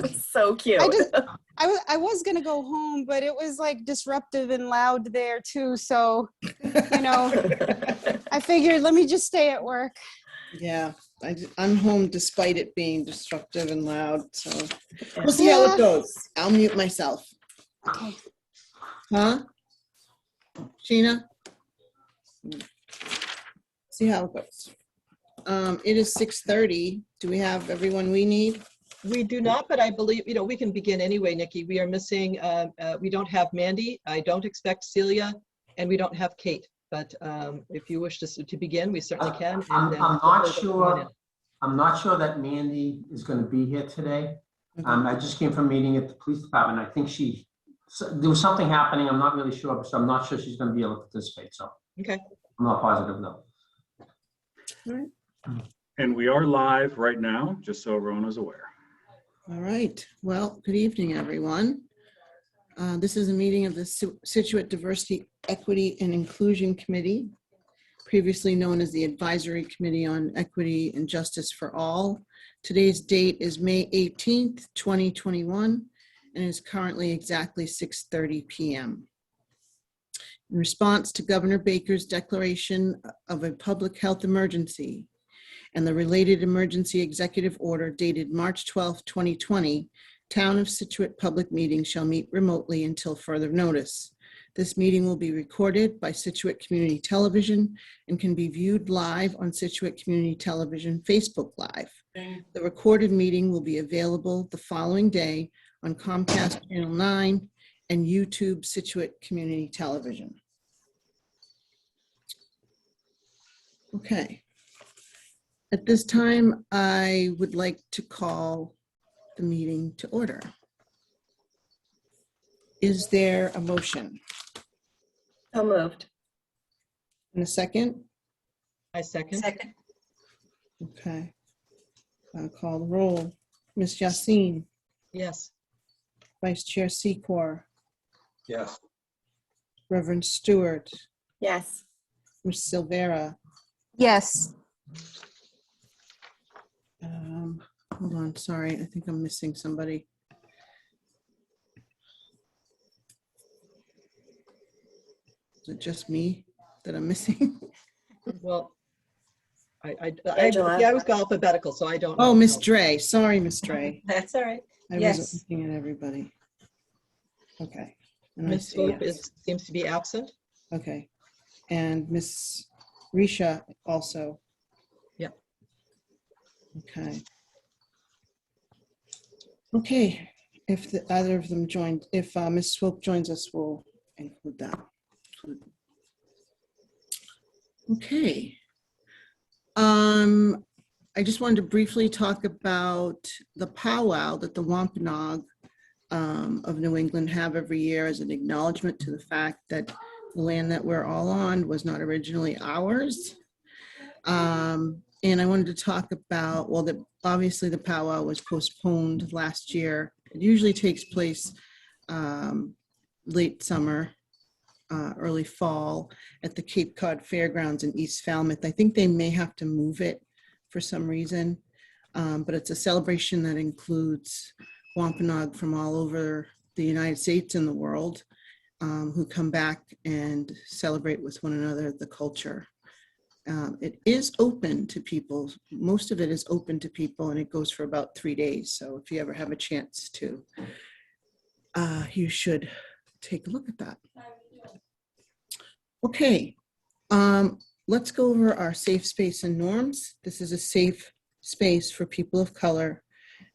So cute. I was gonna go home, but it was like disruptive and loud there too. So, you know, I figured let me just stay at work. Yeah, I'm home despite it being disruptive and loud. So we'll see how it goes. I'll mute myself. Okay. Huh? Sheena? See how it goes. It is 6:30. Do we have everyone we need? We do not, but I believe, we can begin anyway, Nikki. We are missing, we don't have Mandy. I don't expect Celia, and we don't have Kate. But if you wish to begin, we certainly can. I'm not sure that Mandy is going to be here today. I just came from a meeting at the police department. I think there was something happening. I'm not really sure, so I'm not sure she's going to be able to participate. So okay, I'm not positive though. All right. And we are live right now, just so everyone is aware. All right. Well, good evening, everyone. This is a meeting of the Scituate Diversity, Equity, and Inclusion Committee, previously known as the Advisory Committee on Equity and Justice for All. Today's date is May 18th, 2021, and is currently exactly 6:30 p.m. In response to Governor Baker's declaration of a public health emergency and the related emergency executive order dated March 12, 2020, Town of Scituate public meetings shall meet remotely until further notice. This meeting will be recorded by Scituate Community Television and can be viewed live on Scituate Community Television Facebook Live. The recorded meeting will be available the following day on Comcast Channel 9 and YouTube Scituate Community Television. Okay. At this time, I would like to call the meeting to order. Is there a motion? So moved. And a second? I second. Second. Okay. I'll call the roll. Ms. Yassin, Yes. Vice Chair Secor, Yes. Reverend Stewart, Yes. Ms. Silvera. Yes. Hold on, sorry, I think I'm missing somebody. Is it just me that I'm missing? Well, Angela. I was alphabetical, so I don't know. Oh, Miss Dre, sorry, Miss Dre. That's all right. I Yes. wasn't looking at everybody. Okay. And I Ms. see Swope yes. seems to be absent. Okay. And Miss Risha also. Yep. Okay. Okay. If either of them joined, if Ms. Swope joins us, we'll include that. Okay. I just wanted to briefly talk about the powwow that the Wampanoag of New England have every year as an acknowledgement to the fact that the land that we're all on was not originally ours. And I wanted to talk about, well, obviously the powwow was postponed last year. It usually takes place late summer, early fall at the Cape Cod Fairgrounds in East Falmouth. I think they may have to move it for some reason, but it's a celebration that includes Wampanoag from all over the United States and the world who come back and celebrate with one another the culture. It is open to people. Most of it is open to people, and it goes for about 3 days. So if you ever have a chance to, you should take a look at that. Okay, let's go over our safe space and norms. This is a safe space for people of color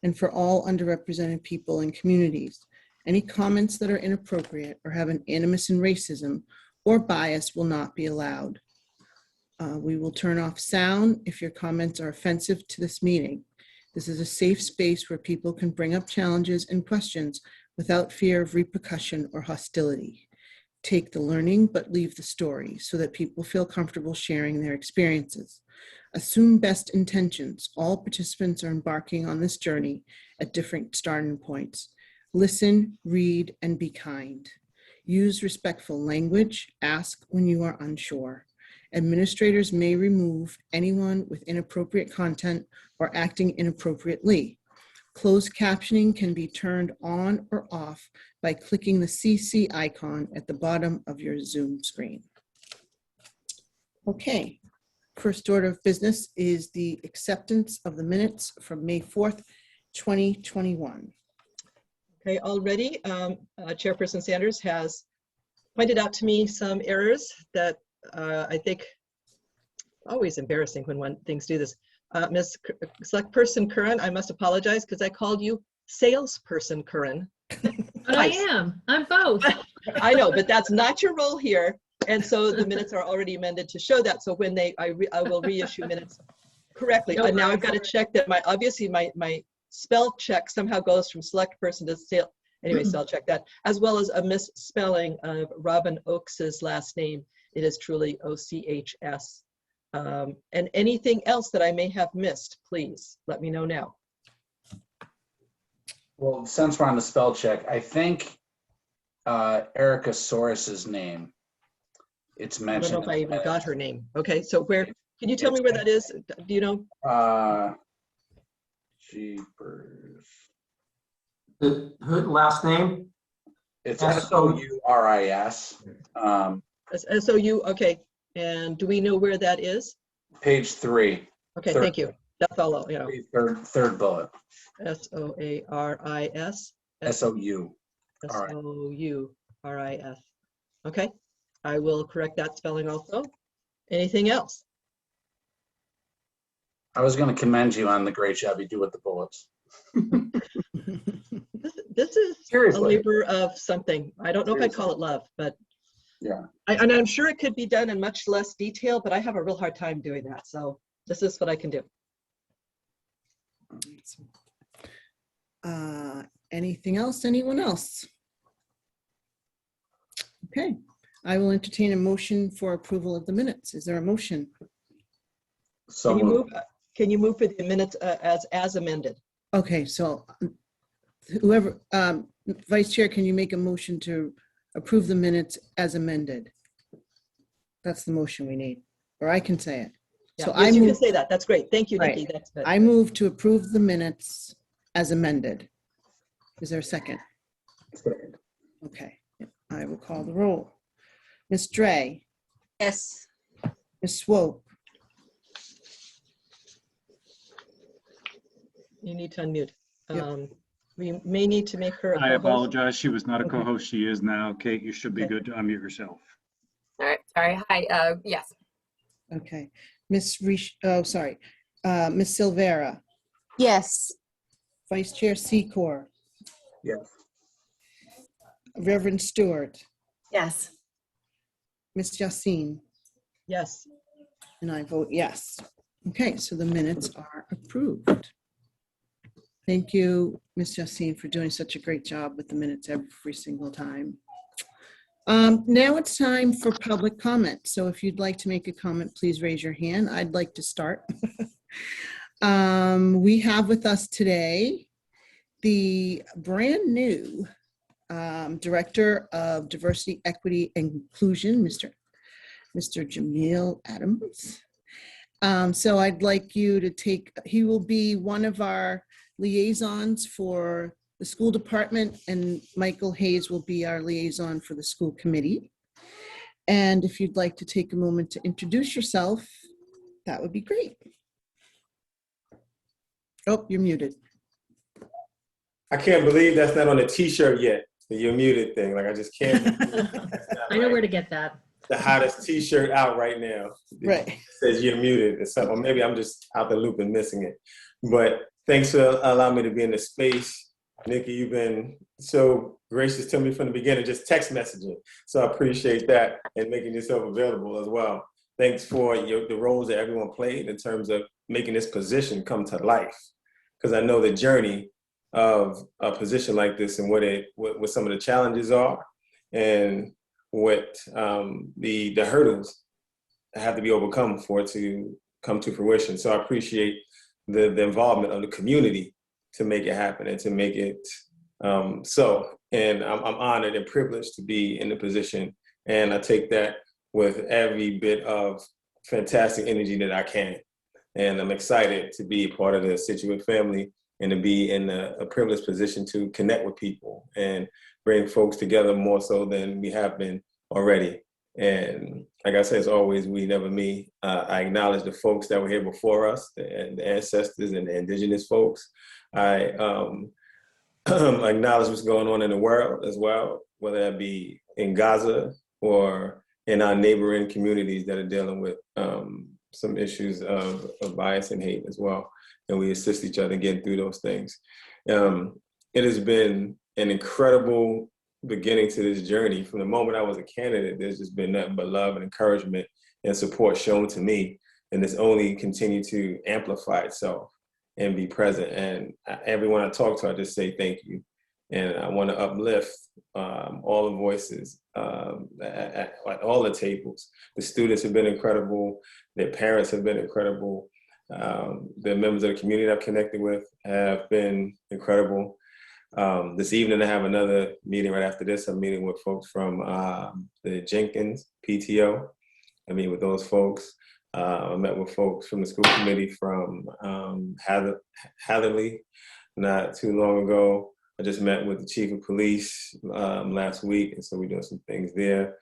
and for all underrepresented people and communities. Any comments that are inappropriate or have an animus in racism or bias will not be allowed. We will turn off sound if your comments are offensive to this meeting. This is a safe space where people can bring up challenges and questions without fear of repercussion or hostility. Take the learning, but leave the story so that people feel comfortable sharing their experiences. Assume best intentions. All participants are embarking on this journey at different starting points. Listen, read, and be kind. Use respectful language. Ask when you are unsure. Administrators may remove anyone with inappropriate content or acting inappropriately. Closed captioning can be turned on or off by clicking the CC icon at the bottom of your Zoom screen. Okay, first order of business is the acceptance of the minutes from May 4th, 2021. Okay, already, Chairperson Sanders has pointed out to me some errors that I think always embarrassing when things do this. Ms. Select Person Curran, I must apologize because I called you Salesperson Curran. But I am. I'm both. I know, but that's not your role here. And so the minutes are already amended to show that. So when I will reissue minutes correctly. No And now I've worries. got to check that obviously my spell check somehow goes from select person to sale. Anyway, so I'll check that. As well as a misspelling of Robin Oakes's last name. It is truly O-C-H-S. And anything else that I may have missed, please let me know now. Well, since we're on the spell check, I think Erica Sores's name, it's I don't mentioned. know if I even got her name. Okay, so where, can you tell me where that is? Do you know? Jeepers. Her last name? It's S-O-U-R-I-S. S-O-U, okay. And do we know where that is? Page 3. Okay, Third. thank you. That's all, you know. Third bullet. S-O-A-R-I-S. S-O-U. S-O-U-R-I-S. Okay, I will correct that spelling also. Anything else? I was going to commend you on the great job you do with the bullets. This is a Seriously. labor of something. I don't know if I'd call it love, but Yeah. and I'm sure it could be done in much less detail, but I have a real hard time doing that. So this is what I can do. Anything else? Anyone else? Okay, I will entertain a motion for approval of the minutes. Is there a motion? So Can you moved. move? Can you move for the minutes as amended? Okay, so whoever, Vice Chair, can you make a motion to approve the minutes as amended? That's the motion we need, or I can say it. Yeah, So yes, I you can move, say that. That's great. Thank you, Right. Nikki. That's good. I move to approve the minutes as amended. Is there a second? Okay, I will call the roll. Ms. Dre, Yes. Ms. Swope, You need to unmute. Yep. We may need to make her a I co-host. apologize. She was not a Okay. co-host. She is now. Kate, you should be Okay. good to unmute yourself. All right, sorry. Hi, yes. okay. Ms. Ms. Silvera, Yes. Vice Chair Secor, Yes. Reverend Stewart, Yes. Ms. Yassin, Yes. and I vote yes. Okay, so the minutes are approved. Thank you, Ms. Yassin, for doing such a great job with the minutes every single time. Now it's time for public comment. So if you'd like to make a comment, please raise your hand. I'd like to start. We have with us today the brand new Director of Diversity, Equity, and Inclusion, Mr. Jamil Adams. So I'd like you to he will be one of our liaisons for the school department, and Michael Hayes will be our liaison for the school committee. And if you'd like to take a moment to introduce yourself, that would be great. Oh, you're muted. I can't believe that's not on the t-shirt yet, the you're muted thing. Like, I just can't. I know where to get that. The hottest t-shirt out right now. Right. It says you're muted or something. Or maybe I'm just out the loop and missing it. But thanks for allowing me to be in this space. Nikki, you've been so gracious to me from the beginning, just text messaging. So I appreciate that and making yourself available as well. Thanks for the roles that everyone played in terms of making this position come to life. Because I know the journey of a position like this and what some of the challenges are and what the hurdles have to be overcome for it to come to fruition. So I appreciate the involvement of the community to make it happen and to make it so. And I'm honored and privileged to be in the position. And I take that with every bit of fantastic energy that I can. And I'm excited to be part of the Scituate family and to be in a privileged position to connect with people and bring folks together more so than we have been already. And like I said, as always, we, never me. I acknowledge the folks that were here before us, the ancestors and the indigenous folks. I acknowledge what's going on in the world as well, whether that be in Gaza or in our neighboring communities that are dealing with some issues of bias and hate as well. And we assist each other in getting through those things. It has been an incredible beginning to this journey. From the moment I was a candidate, there's just been nothing but love and encouragement and support shown to me. And it's only continued to amplify itself and be present. And everyone I talk to, I just say thank you. And I want to uplift all the voices at all the tables. The students have been incredible. Their parents have been incredible. The members of the community I've connected with have been incredible. This evening, I have another meeting right after this. I'm meeting with folks from the Jenkins PTO. I meet with those folks. I met with folks from the school committee from Hatherley not too long ago. I just met with the chief of police last week, and so we're doing some things there.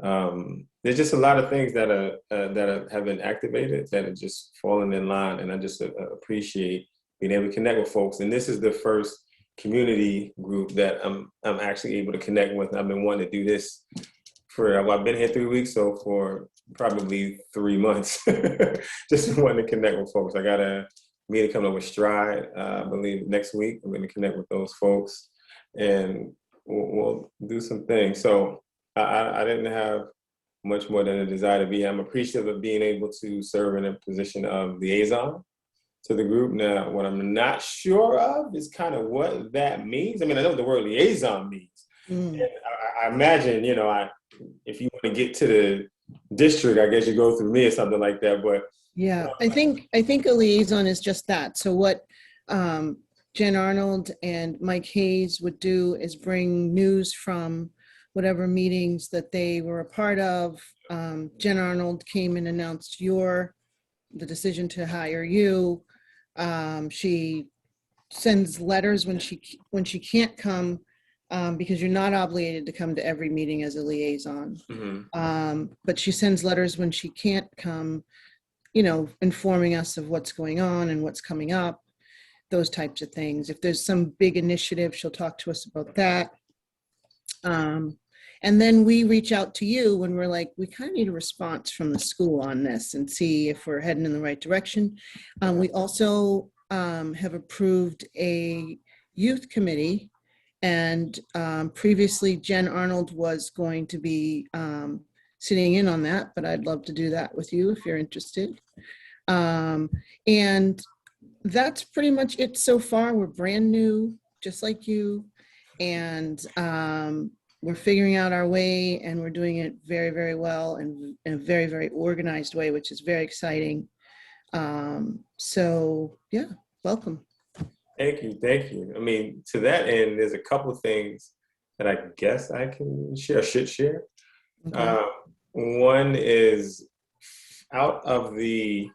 There's just a lot of things that have been activated that are just falling in line, and I just appreciate being able to connect with folks. And this is the first community group that I'm actually able to connect with. I've been wanting to do this I've been here 3 weeks, so for probably 3 months, just wanting to connect with folks. I got a meeting coming up with Stride, I believe next week. I'm going to connect with those folks, and we'll do some things. So I didn't have much more than a desire to be here. I'm appreciative of being able to serve in a position of liaison to the group. Now, what I'm not sure of is kind of what that means. I mean, I know what the word liaison means. And I imagine, if you want to get to the district, I guess you go through me or something like that. But yeah, I think a liaison is just that. So what Jen Arnold and Mike Hayes would do is bring news from whatever meetings that they were a part of. Jen Arnold came and announced the decision to hire you. She sends letters when she can't come, because you're not obligated to come to every meeting as a liaison. But she sends letters when she can't come, informing us of what's going on and what's coming up, those types of things. If there's some big initiative, she'll talk to us about that. And then we reach out to you when we're like, we kind of need a response from the school on this and see if we're heading in the right direction. We also have approved a youth committee. And previously, Jen Arnold was going to be sitting in on that, but I'd love to do that with you if you're interested. And that's pretty much it so far. We're brand new, just like you. And we're figuring out our way, and we're doing it very, very well and in a very, very organized way, which is very exciting. So yeah, welcome. Thank you. I mean, to that end, there's a couple of things that I guess I can share, should share. Okay. One is out of the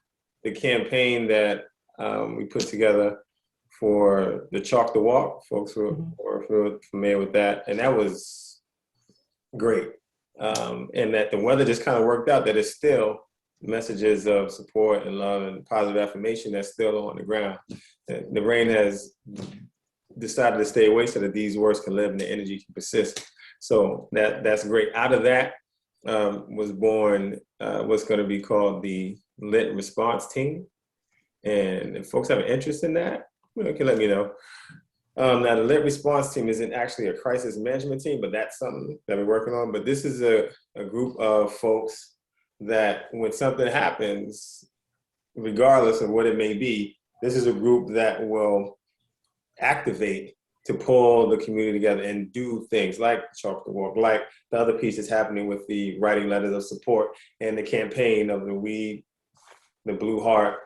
campaign that we put together for the Chalk the Walk. Folks who are familiar with that, and that was great. And that the weather just kind of worked out, that it's still messages of support and love and positive affirmation that's still on the ground. The rain has decided to stay away so that these words can live and the energy can persist. So that's great. Out of that was born what's going to be called the Lint response team. And if folks have an interest in that, you can let me know. Now, the Lint response team isn't actually a crisis management team, but that's something that we're working on. But this is a group of folks that when something happens, regardless of what it may be, this is a group that will activate to pull the community together and do things like Chalk the Walk, like the other pieces happening with the writing letters of support and the campaign of the Blue Heart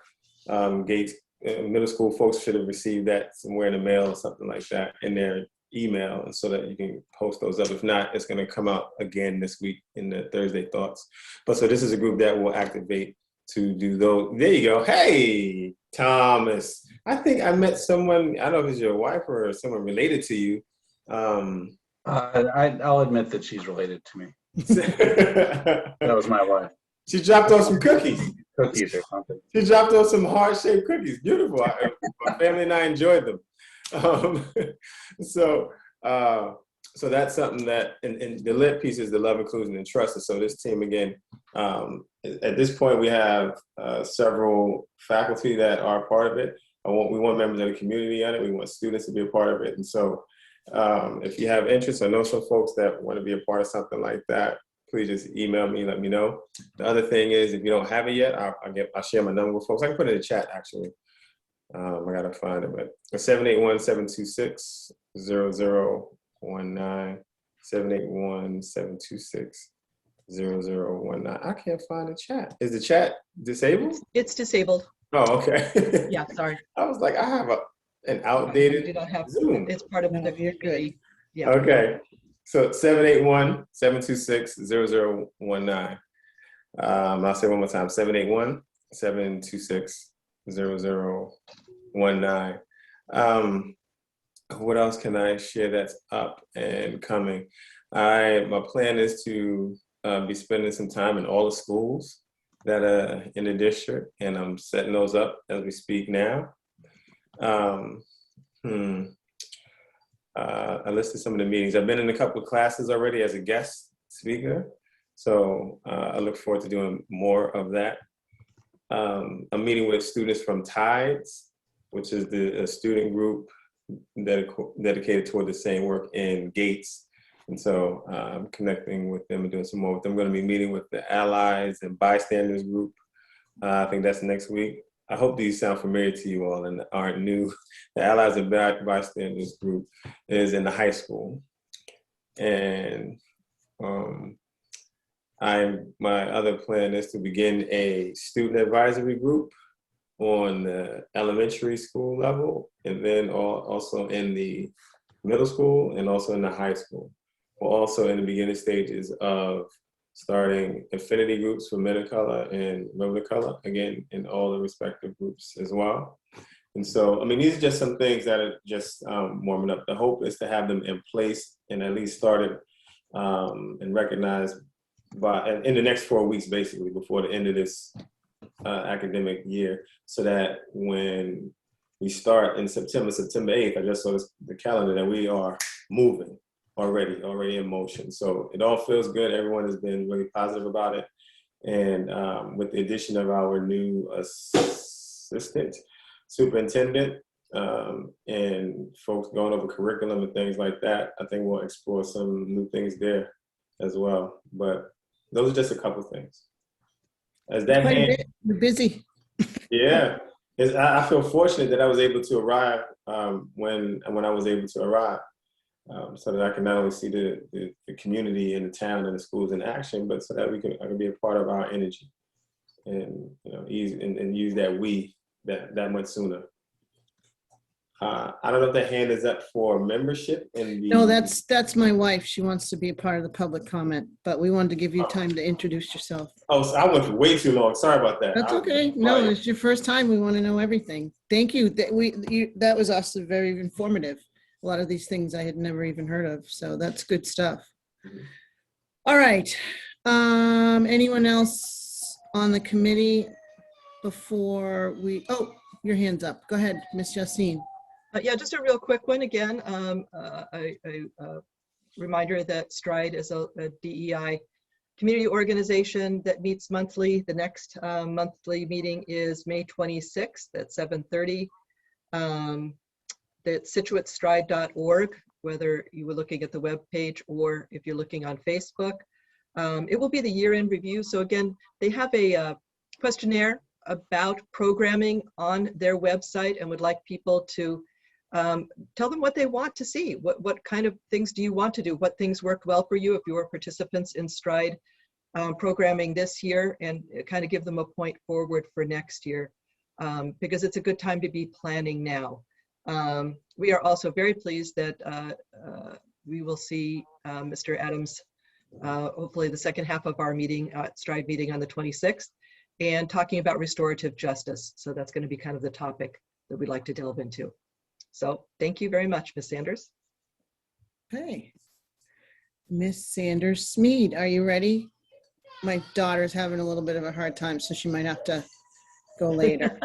Gates middle school. Folks should have received that somewhere in the mail or something like that in their email, and so that you can post those up. If not, it's going to come out again this week in the Thursday Thoughts. But so this is a group that will activate to do those. There you go. Hey, Thomas. I think I met someone, I don't know if it's your wife or someone related to you. I'll admit that she's related to me. She That was my wife. dropped off some cookies. Cookies or something. She dropped off some heart-shaped cookies. Beautiful. My family and I enjoyed them. So that's something that, and the Lint piece is the love, inclusion, and trust. And so this team, again, at this point, we have several faculty that are part of it. We want members of the community on it. We want students to be a part of it. And so if you have interest, I know some folks that want to be a part of something like that, please just email me, let me know. The other thing is, if you don't have it yet, I'll share my number with folks. I can put it in the chat, actually. I gotta find it, but 781-726-0019, 781-726-0019. I can't find the chat. Is the chat disabled? It's disabled. Oh, okay. Yeah, sorry. I was like, I have an You outdated don't have, Zoom. it's part of No, the you're good. community. Yeah. Okay, so 781-726-0019. I'll say one more time, 781-726-0019. What else can I share that's up and coming? My plan is to be spending some time in all the schools that are in the district, and I'm setting those up as we speak now. I listed some of the meetings. I've been in a couple of classes already as a guest speaker, so I look forward to doing more of that. I'm meeting with students from TIDES, which is the student group dedicated toward the same work in Gates. And so I'm connecting with them and doing some more with them. I'm going to be meeting with the Allies and Bystanders group. I think that's next week. I hope these sound familiar to you all and aren't new. The Allies and Bystanders group is in the high school. And my other plan is to begin a student advisory group on the elementary school level, and then also in the middle school and also in the high school. We're also in the beginning stages of starting affinity groups for men of color and women of color, again, in all the respective groups as well. And so, I mean, these are just some things that are just warming up. The hope is to have them in place and at least started and recognized in the next 4 weeks, basically, before the end of this academic year, so that when we start in September 8th, I just saw the calendar, that we are moving already in motion. So it all feels good. Everyone has been really positive about it. And with the addition of our new assistant superintendent and folks going over curriculum and things like that, I think we'll explore some new things there as well. But those are just a couple things. As that Quite a hand, bit. You're busy. yeah, I feel fortunate that I was able to arrive when I was able to arrive, so that I can not only see the community and the town and the schools in action, but so that I can be a part of our energy and use that much sooner. I don't know if the hand is up for membership in the. No, that's my wife. She wants to be a part of the public comment, but we wanted to give you time to introduce yourself. Oh, so I went for way too long. Sorry about that. That's okay. No, it's your first time. We want to know everything. Thank you. That was also very informative. A lot of these things I had never even heard of, so that's good stuff. All right. Anyone else on the committee before we? Oh, your hand's up. Go ahead, Miss Justine. Yeah, just a real quick one again. A reminder that STRIDE is a DEI community organization that meets monthly. The next monthly meeting is May 26th at 7:30. That's scituatestride.org, whether you were looking at the web page or if you're looking on Facebook. It will be the year-end review. So again, they have a questionnaire about programming on their website and would like people to tell them what they want to see. What kind of things do you want to do? What things worked well for you if you were participants in STRIDE programming this year, and kind of give them a point forward for next year, because it's a good time to be planning now. We are also very pleased that we will see Mr. Adams, hopefully the second half of our meeting, STRIDE meeting on the 26th. and talking about restorative justice. So that's going to be kind of the topic that we'd like to delve into. So thank you very much, Ms. Sanders. Okay. Miss Sanders Smead, are you ready? My daughter's having a little bit of a hard time, so she might have to go later.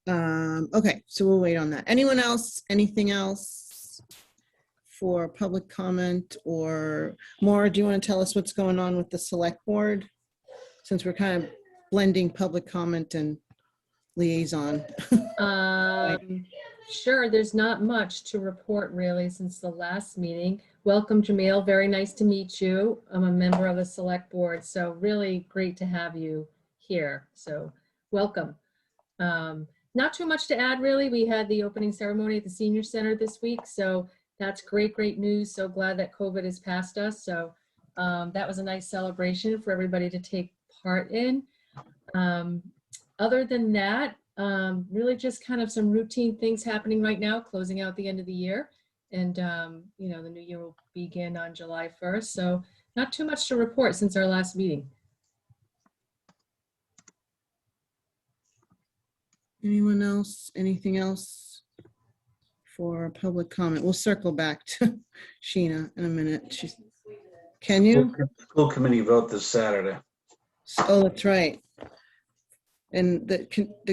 Okay, so we'll wait on that. Anyone else, anything else for public comment? Or Maura, do you want to tell us what's going on with the select board? Since we're kind of blending public comment and liaison. Sure, there's not much to report really since the last meeting. Welcome, Jamil. Very nice to meet you. I'm a member of the select board, so really great to have you here. So welcome. Not too much to add really. We had the opening ceremony at the senior center this week, so that's great, great news. So glad that COVID has passed us. So that was a nice celebration for everybody to take part in. Other than that, really just kind of some routine things happening right now, closing out the end of the year. And, you know, the new year will begin on July 1st. So not too much to report since our last meeting. Anyone else? Anything else for public comment? We'll circle back to Sheena in a minute. Can you? School committee vote this Saturday. Oh, that's right. And the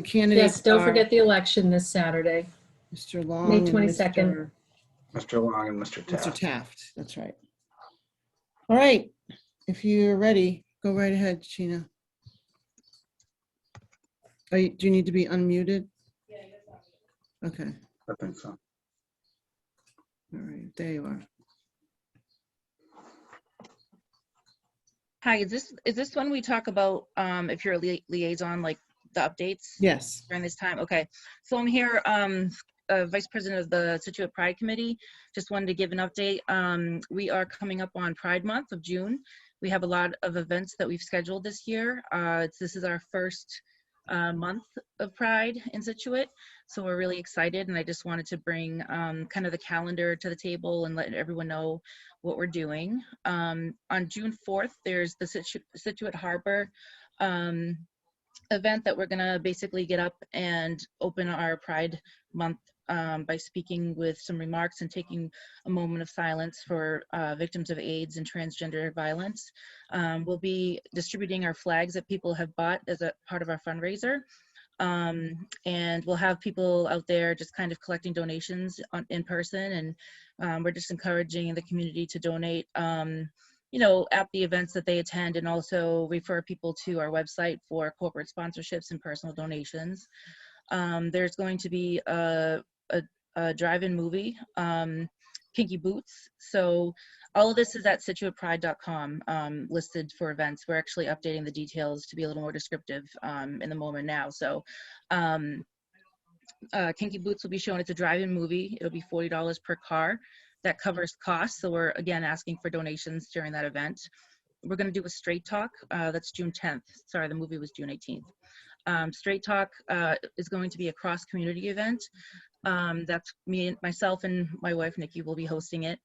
candidates Yes, don't are forget the election this Saturday, Mr. Long May and 22nd. Mr. Long and Mr. Mr. Taft. Taft. That's right. All right. If you're ready, go right ahead, Sheena. Do you need to be unmuted? Okay. I think so. All right. There you are. Hi, is this when we talk about if you're a liaison, like the updates Yes. during this time? Okay, so I'm here, Vice President of the Scituate Pride Committee. Just wanted to give an update. We are coming up on Pride Month of June. We have a lot of events that we've scheduled this year. This is our first month of Pride in Scituate, so we're really excited, and I just wanted to bring kind of the calendar to the table and let everyone know what we're doing. On June 4th, there's the Scituate Harbor event that we're gonna basically get up and open our Pride Month by speaking with some remarks and taking a moment of silence for victims of AIDS and transgender violence. We'll be distributing our flags that people have bought as a part of our fundraiser. And we'll have people out there just kind of collecting donations in person, and we're just encouraging the community to donate, you know, at the events that they attend, and also refer people to our website for corporate sponsorships and personal donations. There's going to be a drive-in movie, Kinky Boots. So all of this is at scituatepride.com, listed for events. We're actually updating the details to be a little more descriptive in the moment now. So Kinky Boots will be shown. It's a drive-in movie. It'll be $40 per car. That covers costs. So we're, again, asking for donations during that event. We're going to do a Straight Talk. That's June 10th. Sorry, the movie was June 18th. Straight Talk is going to be a cross-community event. That's myself and my wife, Nikki, will be hosting it,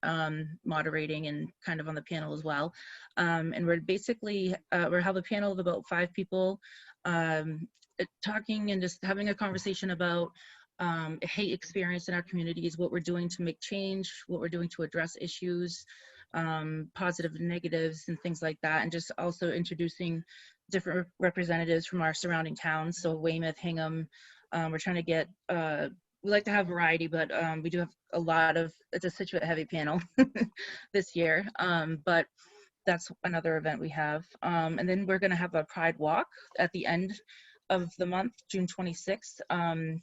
moderating and kind of on the panel as well. And we're basically, we'll have a panel of about 5 people talking and just having a conversation about hate experience in our communities, what we're doing to make change, what we're doing to address issues, positive and negatives and things like that. And just also introducing different representatives from our surrounding towns. So Weymouth, Hingham, we're trying to get, we like to have variety, but we do have a lot of, it's a Scituate heavy panel this year, but that's another event we have. And then we're gonna have a Pride Walk at the end of the month, June 26th.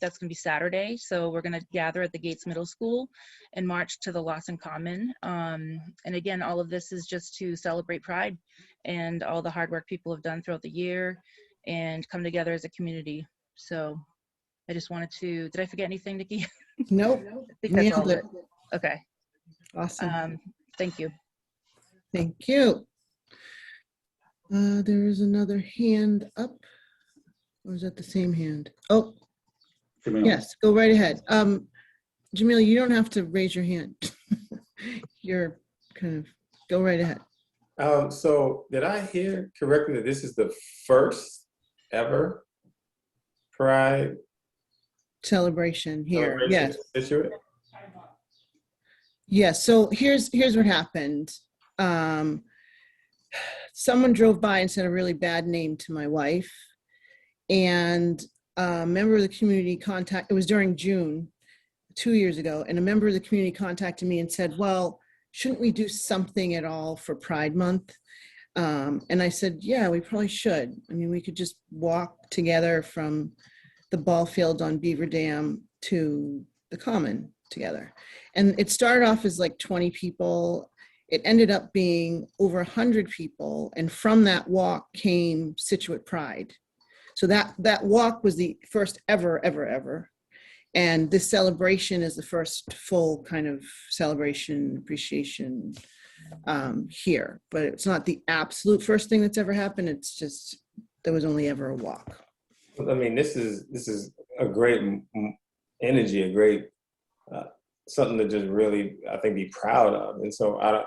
That's gonna be Saturday. So we're gonna gather at the Gates Middle School and march to the Lawson Common. And again, all of this is just to celebrate Pride and all the hard work people have done throughout the year and come together as a community. So I just wanted to, did I forget anything, Nikki? Nope. I think that's all of it. Okay. Awesome. Thank you. Thank you. There is another hand up. Or is that the same hand? Oh, Jamil. yes, go right ahead. Jamil, you don't have to raise your hand. You're kind of, go right ahead. So did I hear correctly that this is the first ever Pride Celebration here. celebration Yes. in Scituate? Yes. So here's what happened. Someone drove by and said a really bad name to my wife, and a member of the community it was during June 2 years ago, and a member of the community contacted me and said, well, shouldn't we do something at all for Pride Month? And I said, yeah, we probably should. I mean, we could just walk together from the ball field on Beaver Dam to the Common together. And it started off as like 20 people. It ended up being over 100 people. And from that walk came Scituate Pride. So that walk was the first ever. And this celebration is the first full kind of celebration, appreciation here. But it's not the absolute first thing that's ever happened. It's just, there was only ever a walk. I mean, this is a great energy, a great something to just really, I think, be proud of. And so I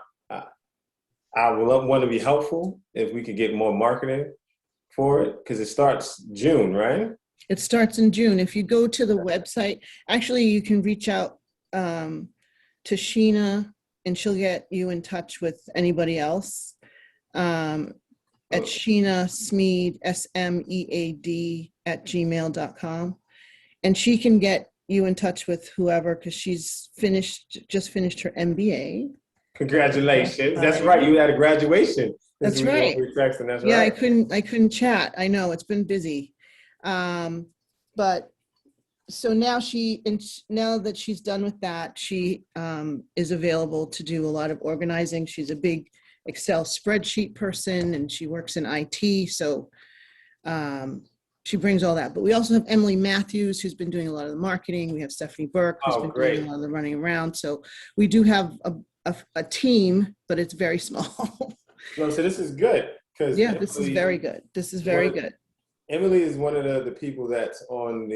would want to be helpful if we could get more marketing for it, because it starts June, right? It starts in June. If you go to the website, actually, you can reach out to Sheena, and she'll get you in touch with anybody else at Sheena Smead, SMEAD @gmail.com. And she can get you in touch with whoever, because she's just finished her MBA. Congratulations. That's right. You had a graduation. That's right. That's Yeah, right. I couldn't chat. I know it's been busy. But so now now that she's done with that, she is available to do a lot of organizing. She's a big Excel spreadsheet person, and she works in IT. So she brings all that. But we also have Emily Matthews, who's been doing a lot of the marketing. We have Stephanie Burke, who's been doing a lot of the running around. So we do have a team, but it's very small. No, so this is good. Yeah, this is very good. This is very good. Emily is one of the people that's on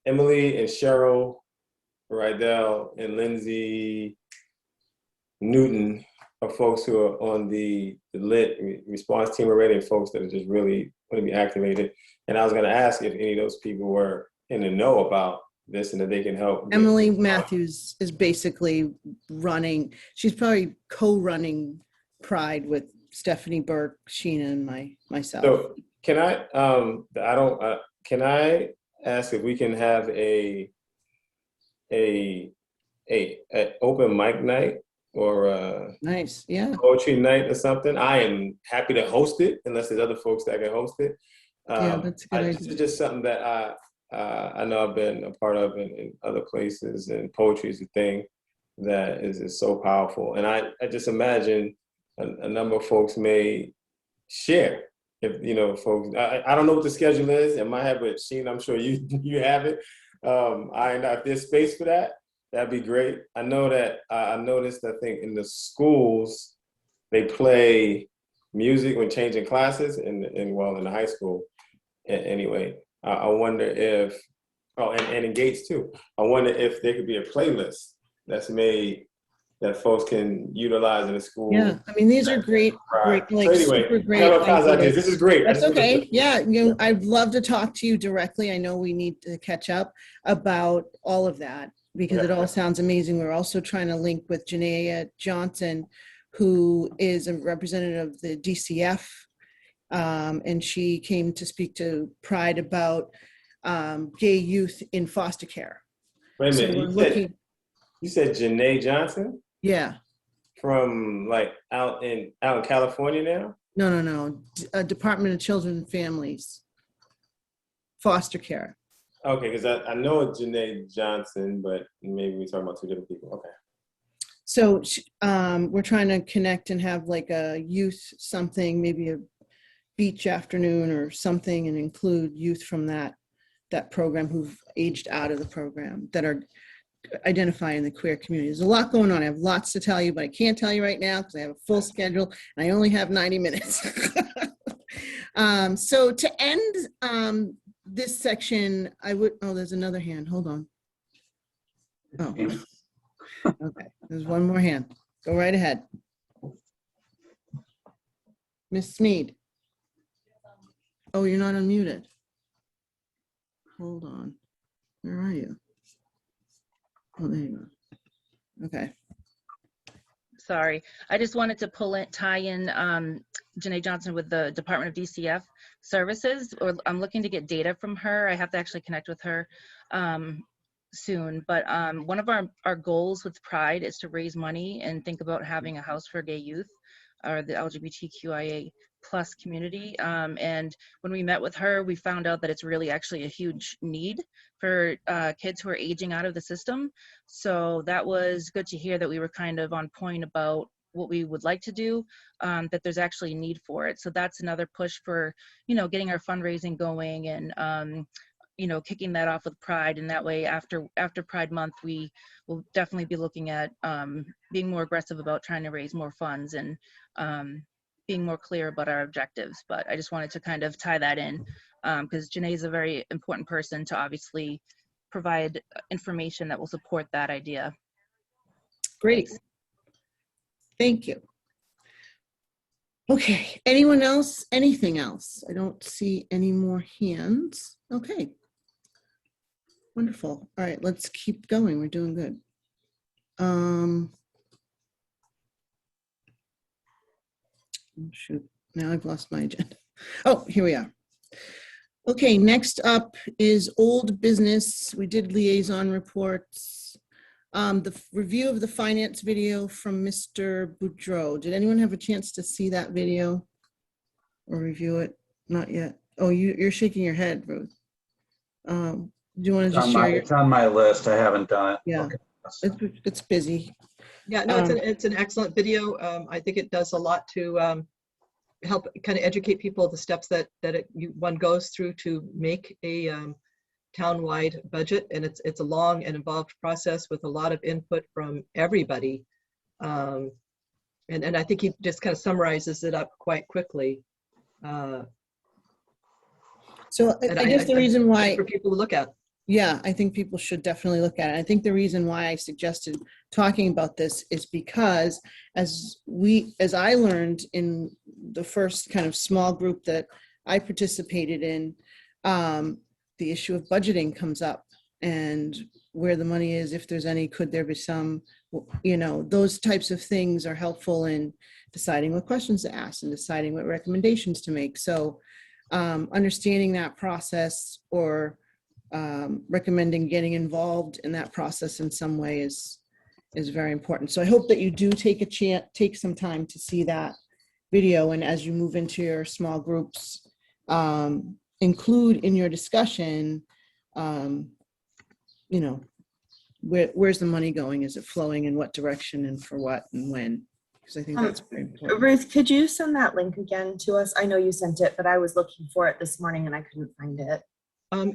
Emily and Cheryl Rydell and Lindsay Newton are folks who are on the Lint response team already, and folks that are just really going to be activated. And I was going to ask if any of those people were in the know about this and that they can help. Emily Matthews is basically running. She's probably co-running Pride with Stephanie Burke, Sheena, and myself. So can I ask if we can have a open mic night or nice, yeah, poetry night or something? I am happy to host it, unless there's other folks that can host it. Yeah, that's a good idea. It's just something that I know I've been a part of in other places, and poetry is a thing that is so powerful. And I just imagine a number of folks may share. If folks, I don't know what the schedule is. It might have, but Sheen, I'm sure you have it. If there's space for that, that'd be great. I know that I noticed, I think in the schools, they play music when changing classes, in the high school. Anyway, I wonder if, and in Gates too, I wonder if there could be a playlist that's made that folks can utilize in the school. Yeah, I mean, these are great, like so anyway, super great ideas. This is great. That's okay. Yeah, I'd love to talk to you directly. I know we need to catch up about all of that, because it all sounds amazing. We're also trying to link with Janaea Johnson, who is a representative of the DCF, and she came to speak to Pride about gay youth in foster care. Wait a minute, you said Janaea Johnson? Yeah. From out in California now? No. Department of Children and Families. Foster care. Okay, because I know it's Janaea Johnson, but maybe we're talking about two different people. Okay. So we're trying to connect and have like a youth something, maybe a beach afternoon or something, and include youth from that program who've aged out of the program, that are identifying the queer community. There's a lot going on. I have lots to tell you, but I can't tell you right now because I have a full schedule and I only have 90 minutes. So to end this section, there's another hand. Hold on. Oh, okay. There's one more hand. Go right ahead. Ms. Sneed. Oh, you're not unmuted. Hold on. Where are you? Oh, there you go. Okay. Sorry, I just wanted to tie in Janae Johnson with the Department of DCF services, or I'm looking to get data from her. I have to actually connect with her soon, but one of our goals with Pride is to raise money and think about having a house for gay youth or the LGBTQIA plus community. And when we met with her, we found out that it's really actually a huge need for kids who are aging out of the system. So that was good to hear that we were kind of on point about what we would like to do, that there's actually a need for it. So that's another push for, getting our fundraising going and, kicking that off with Pride. And that way, after Pride Month, we will definitely be looking at being more aggressive about trying to raise more funds and being more clear about our objectives. But I just wanted to kind of tie that in because Janae is a very important person to obviously provide information that will support that idea. Great. Thank you. Okay, anyone else? Anything else? I don't see any more hands. Okay. Wonderful. All right, let's keep going. We're doing good. Oh, shoot, now I've lost my agenda. Oh, here we are. Okay, next up is old business. We did liaison reports. The review of the finance video from Mr. Boudreau. Did anyone have a chance to see that video or review it? Not yet. Oh, you're shaking your head, Ruth. Do you want to just share your? It's on my list. I haven't done it. Yeah, Okay. it's busy. Yeah, no, it's an excellent video. I think it does a lot to help kind of educate people the steps that one goes through to make a town-wide budget, and it's a long and involved process with a lot of input from everybody. And I think he just kind of summarizes it up quite quickly. So I guess the reason why for people to look at. Yeah, I think people should definitely look at it. I think the reason why I suggested talking about this is because as I learned in the first kind of small group that I participated in, the issue of budgeting comes up and where the money is, if there's any, could there be some, those types of things are helpful in deciding what questions to ask and deciding what recommendations to make. So understanding that process or recommending getting involved in that process in some way is very important. So I hope that you do take some time to see that video, and as you move into your small groups, include in your discussion, where's the money going? Is it flowing in what direction and for what and when? Because I think that's very important. Ruth, could you send that link again to us? I know you sent it, but I was looking for it this morning and I couldn't find it.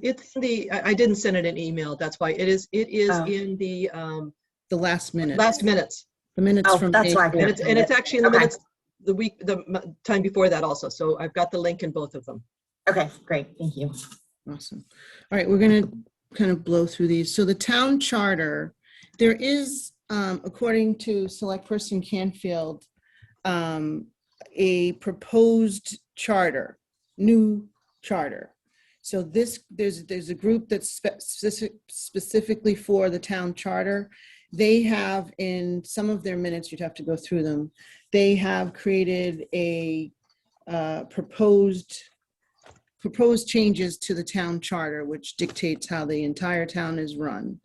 It's I didn't send it an email. That's why it is in the last minute. Last minutes. The minutes from that's why. And it's actually in the minutes the time before that also. So I've got the link in both of them. Okay, great. Thank you. Awesome. All right, we're going to kind of blow through these. So the town charter, there is, according to Select Person Canfield, a proposed charter, new charter. So there's a group that's specifically for the town charter. They have in some of their minutes, you'd have to go through them. They have created a proposed changes to the town charter, which dictates how the entire town is run.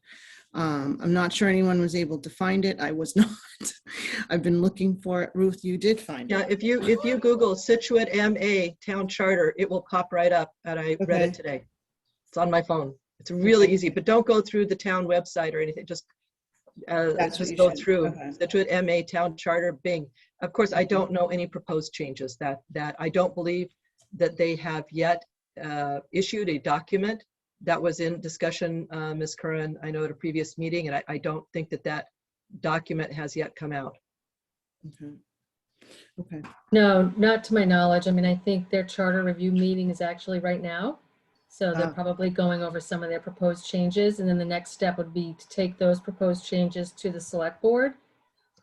I'm not sure anyone was able to find it. I was not. I've been looking for it. Ruth, you did find it. Yeah, if you Google Scituate MA town charter, it will pop right up, and I read it today. It's on my phone. It's really easy, but don't go through the town website or anything. Just go through Scituate MA town charter. Bing. Of course, I don't know any proposed changes. That I don't believe that they have yet issued a document. That was in discussion, Ms. Curran, I know at a previous meeting, and I don't think that document has yet come out. Okay. No, not to my knowledge. I mean, I think their charter review meeting is actually right now. So they're probably going over some of their proposed changes. And then the next step would be to take those proposed changes to the select board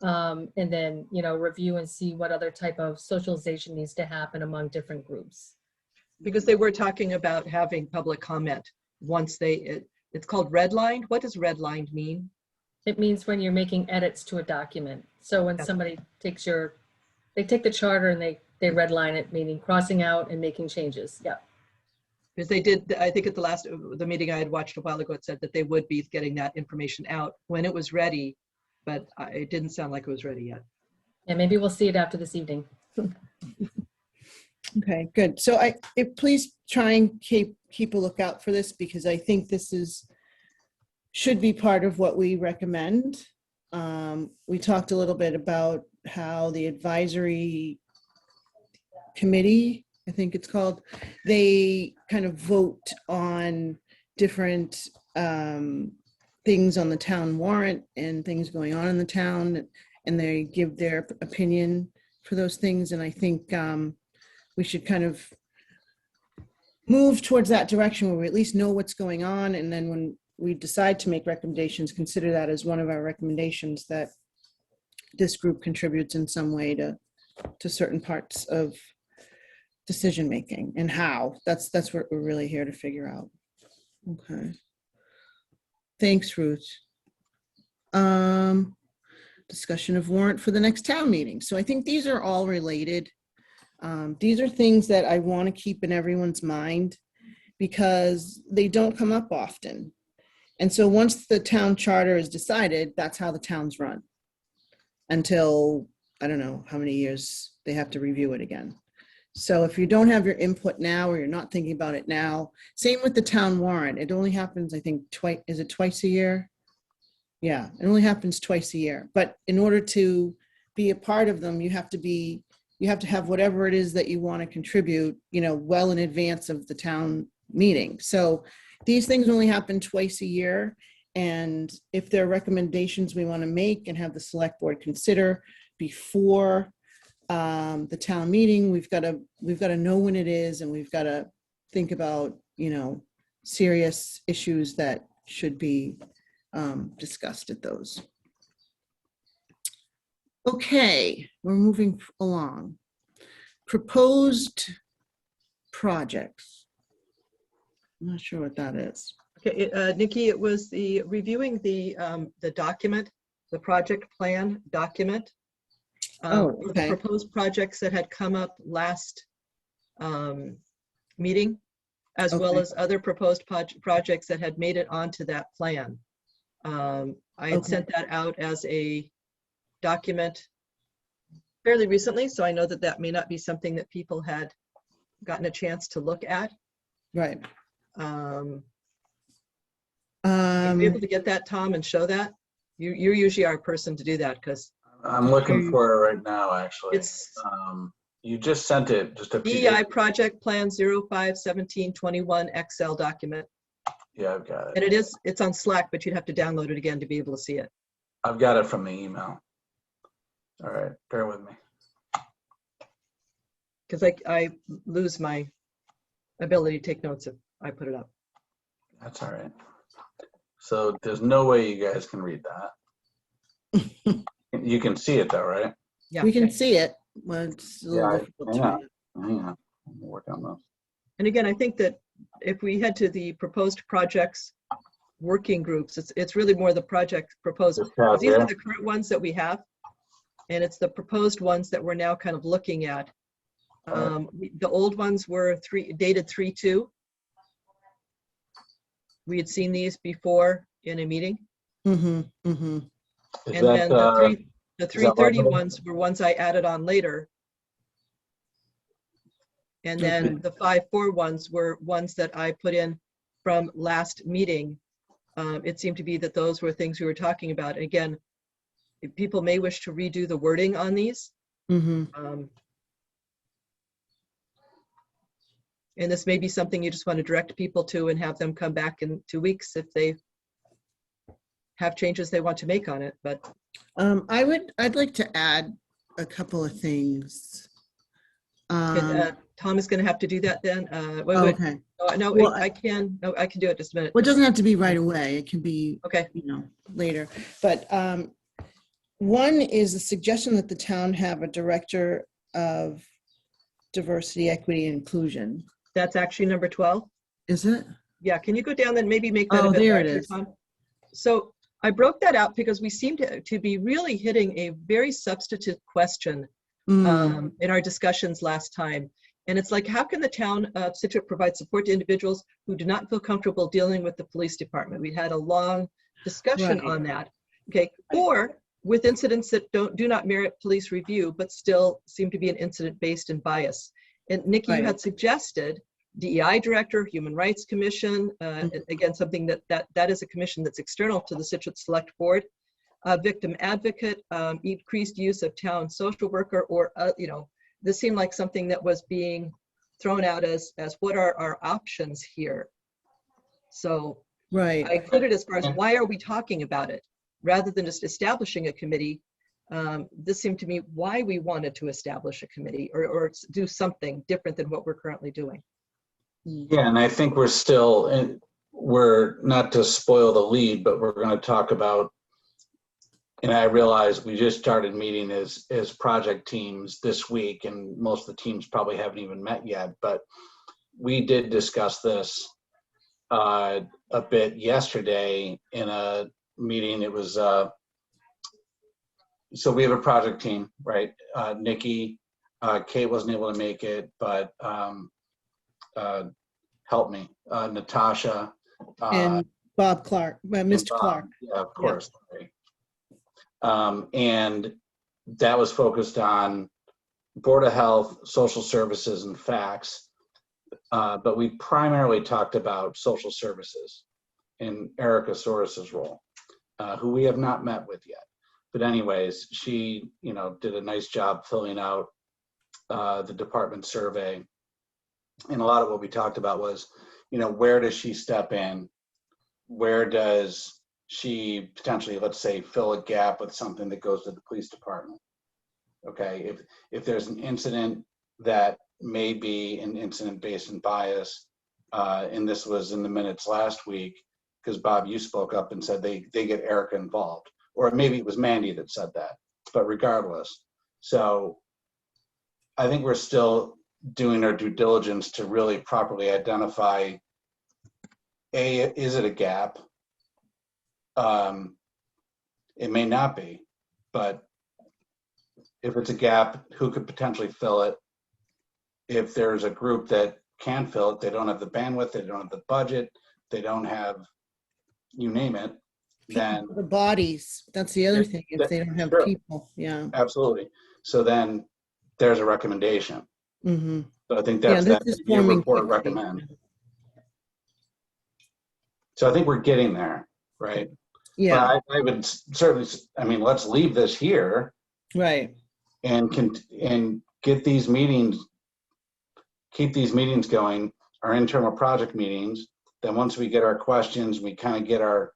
And then, review and see what other type of socialization needs to happen among different groups. Because they were talking about having public comment once it's called redlined. What does redlined mean? It means when you're making edits to a document. So when somebody takes they take the charter and they redline it, meaning crossing out and making changes. Yeah. Because they did, I think at the meeting I had watched a while ago, it said that they would be getting that information out when it was ready, but it didn't sound like it was ready yet. And maybe we'll see it after this evening. Okay, good. So please try and keep a lookout for this, because I think this should be part of what we recommend. We talked a little bit about how the advisory committee, I think it's called, they kind of vote on different things on the town warrant and things going on in the town, and they give their opinion for those things. And I think we should kind of move towards that direction where we at least know what's going on. And then when we decide to make recommendations, consider that as one of our recommendations, that this group contributes in some way to certain parts of decision-making and how. That's what we're really here to figure out. Okay. Thanks, Ruth. Discussion of warrant for the next town meeting. So I think these are all related. These are things that I want to keep in everyone's mind because they don't come up often. And so once the town charter is decided, that's how the town's run until, I don't know how many years they have to review it again. So if you don't have your input now, or you're not thinking about it now, same with the town warrant. It only happens, I think, twice. Is it twice a year? Yeah, it only happens twice a year. But in order to be a part of them, you have to have whatever it is that you want to contribute, well in advance of the town meeting. So these things only happen twice a year. And if there are recommendations we want to make and have the select board consider before the town meeting, we've got to know when it is, and we've got to think about, serious issues that should be discussed at those. Okay, we're moving along. Proposed projects. I'm not sure what that is. Okay, Nikki, it was reviewing the document, the project plan document. For the proposed projects that had come up last meeting, as well as other proposed projects that had made it onto that plan. I had sent that out as a document fairly recently, so I know that may not be something that people had gotten a chance to look at. Right. Are you able to get that, Tom, and show that? You're usually our person to do that, because I'm looking for it right now, actually. You just sent it just a few DEI days. Project Plan 05-17-21 Excel document. Yeah, I've got it. And it's on Slack, but you'd have to download it again to be able to see it. I've got it from the email. All right, bear with me. Because I lose my ability to take notes if I put it up. That's all right. So there's no way you guys can read that. You can see it though, right? Yeah, we can see it. Well, it's a little difficult to read. Hang on. I'm gonna work on those. And again, I think that if we head to the proposed projects working groups, it's really more the project proposed. These are the current ones that we have, and it's the proposed ones that we're now kind of looking at. The old ones were dated 3/2. We had seen these before in a meeting. Mm-hmm, mm-hmm. And then the 330 ones were ones I added on later. And then the 5/4 ones were ones that I put in from last meeting. It seemed to be that those were things we were talking about. Again, if people may wish to redo the wording on these. Mm-hmm. And this may be something you just want to direct people to and have them come back in 2 weeks if they have changes they want to make on it. But I'd like to add a couple of things. Tom is going to have to do that then. Okay. No, Well, I can do it just a minute. Well, it doesn't have to be right away. It can be, Okay. later. But One is a suggestion that the town have a director of diversity, equity, and inclusion. That's actually number 12. Is it? Yeah, can you go down and maybe make that Oh, a bit there it larger, is. Tom? So I broke that out because we seem to be really hitting a very substantive question in our discussions last time. And it's like, how can the town of Scituate provide support to individuals who do not feel comfortable dealing with the police department? We had a long discussion Right. on that. Okay, or with incidents that do not merit police review, but still seem to be an incident based in bias. And Nikki, you Right. had suggested DEI director, Human Rights Commission, again, something that is a commission that's external to the Scituate Select Board, victim advocate, increased use of town social worker, or, this seemed like something that was being thrown out as what are our options here? So Right. I included as far as why are we talking about it? Rather than just establishing a committee, this seemed to me why we wanted to establish a committee or do something different than what we're currently doing. Yeah, and I think we're still, we're not to spoil the lead, but we're going to talk about, and I realize we just started meeting as project teams this week, and most of the teams probably haven't even met yet, but we did discuss this a bit yesterday in a meeting. It was, so we have a project team, right? Nikki, Kate wasn't able to make it, but help me, Natasha. And Bob Clark, Mr. Bob, Clark. yeah, of course. Right. And that was focused on Board of Health, social services, and facts. But we primarily talked about social services in Erica Sores's role, who we have not met with yet. But anyways, she, did a nice job filling out the department survey. And a lot of what we talked about was, where does she step in? Where does she potentially, let's say, fill a gap with something that goes to the police department? Okay, if there's an incident that may be an incident based in bias, and this was in the minutes last week, because Bob, you spoke up and said they get Erica involved, or maybe it was Mandy that said that, but regardless. So I think we're still doing our due diligence to really properly identify, is it a gap? It may not be, but if it's a gap, who could potentially fill it? If there's a group that can fill it, they don't have the bandwidth, they don't have the budget, they don't have, you name it, then The bodies, that's the other thing, if they don't have sure. people, yeah. Absolutely. So then there's a recommendation. Mm-hmm. So I think that's this that is review forming report quickly. recommend. So I think we're getting there, right? Yeah, But I would certainly, let's leave this here right. and get these meetings, keep these meetings going, our internal project meetings. Then once we get our questions, we kind of get our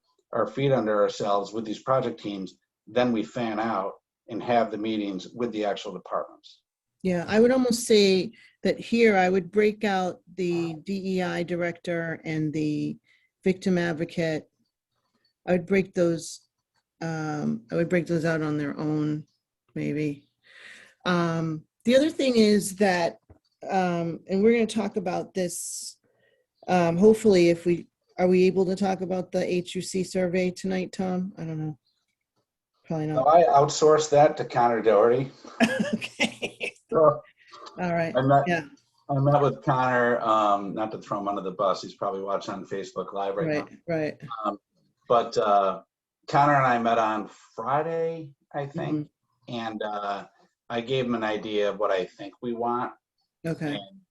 feet under ourselves with these project teams, then we fan out and have the meetings with the actual departments. Yeah, I would almost say that here I would break out the DEI director and the victim advocate. I would break those out on their own, maybe. The other thing is that, and we're going to talk about this, hopefully are we able to talk about the HUC survey tonight, Tom? I don't know. Probably So not. I outsourced that to Connor Doherty. Okay. So All right. I met with Connor, not to throw him under the bus. He's probably watching on Facebook Live right now. Right. But Connor and I met on Friday, I think, and I gave him an idea of what I think we want. Okay. And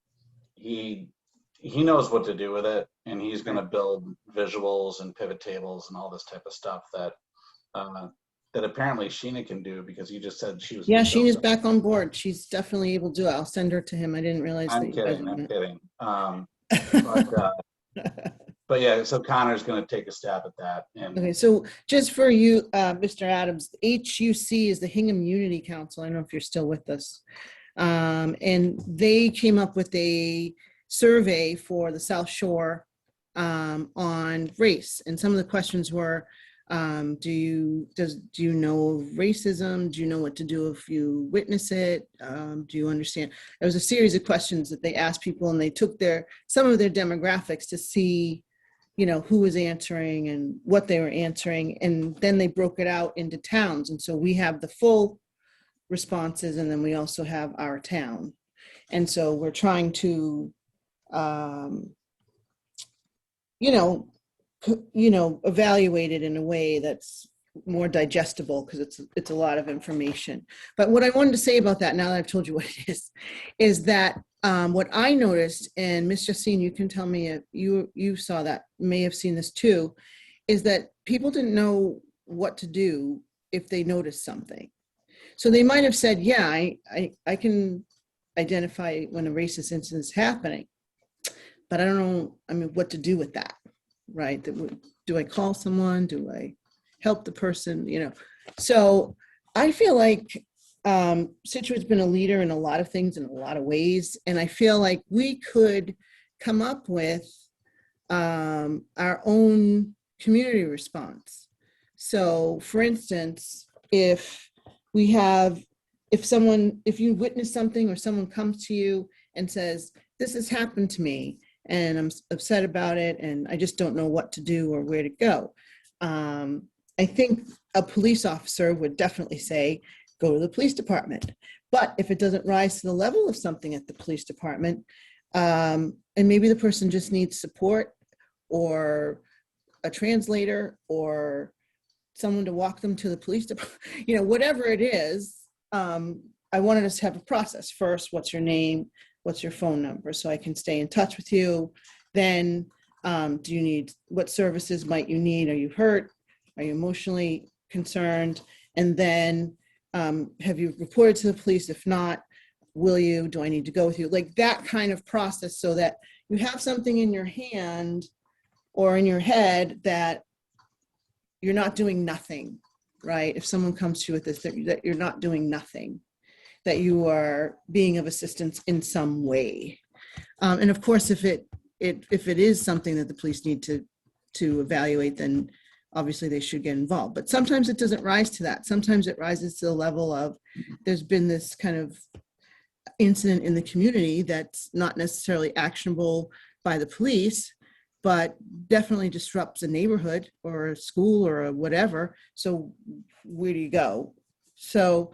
he knows what to do with it, and he's going to build visuals and pivot tables and all this type of stuff that apparently Sheena can do, because you just said she was. Yeah, Sheena's back on board. She's definitely able to do it. I'll send her to him. I didn't realize. I'm kidding. But yeah, so Connor's going to take a stab at that. And Okay, so just for you, Mr. Adams, HUC is the Hingham Unity Council. I don't know if you're still with us. And they came up with a survey for the South Shore on race. And some of the questions were, Do you know of racism? Do you know what to do if you witness it? Do you understand? There was a series of questions that they asked people, and they took some of their demographics to see, who was answering and what they were answering. And then they broke it out into towns. And so we have the full responses, and then we also have our town. And so we're trying to, evaluate it in a way that's more digestible, because it's a lot of information. But what I wanted to say about that, now that I've told you what it is that what I noticed, and Ms. Justine, you can tell me if you saw that, may have seen this too, is that people didn't know what to do if they noticed something. So they might have said, yeah, I can identify when a racist incident is happening, but I don't know, what to do with that, right? Do I call someone? Do I help the person? So I feel like Scituate's been a leader in a lot of things in a lot of ways, and I feel like we could come up with our own community response. So, for instance, if you witness something, or someone comes to you and says, this has happened to me and I'm upset about it and I just don't know what to do or where to go. I think a police officer would definitely say, go to the police department. But if it doesn't rise to the level of something at the police department, and maybe the person just needs support or a translator or someone to walk them to the police department, whatever it is, I wanted us to have a process. First, what's your name? What's your phone number? So I can stay in touch with you. Then, what services might you need? Are you hurt? Are you emotionally concerned? And then, have you reported to the police? If not, do I need to go with you? Like that kind of process, so that you have something in your hand or in your head that you're not doing nothing, right? If someone comes to you with this, that you're not doing nothing, that you are being of assistance in some way. And of course, if it is something that the police need to evaluate, then obviously they should get involved. But sometimes it doesn't rise to that. Sometimes it rises to the level of, there's been this kind of incident in the community that's not necessarily actionable by the police, but definitely disrupts a neighborhood or a school or a whatever. So where do you go? So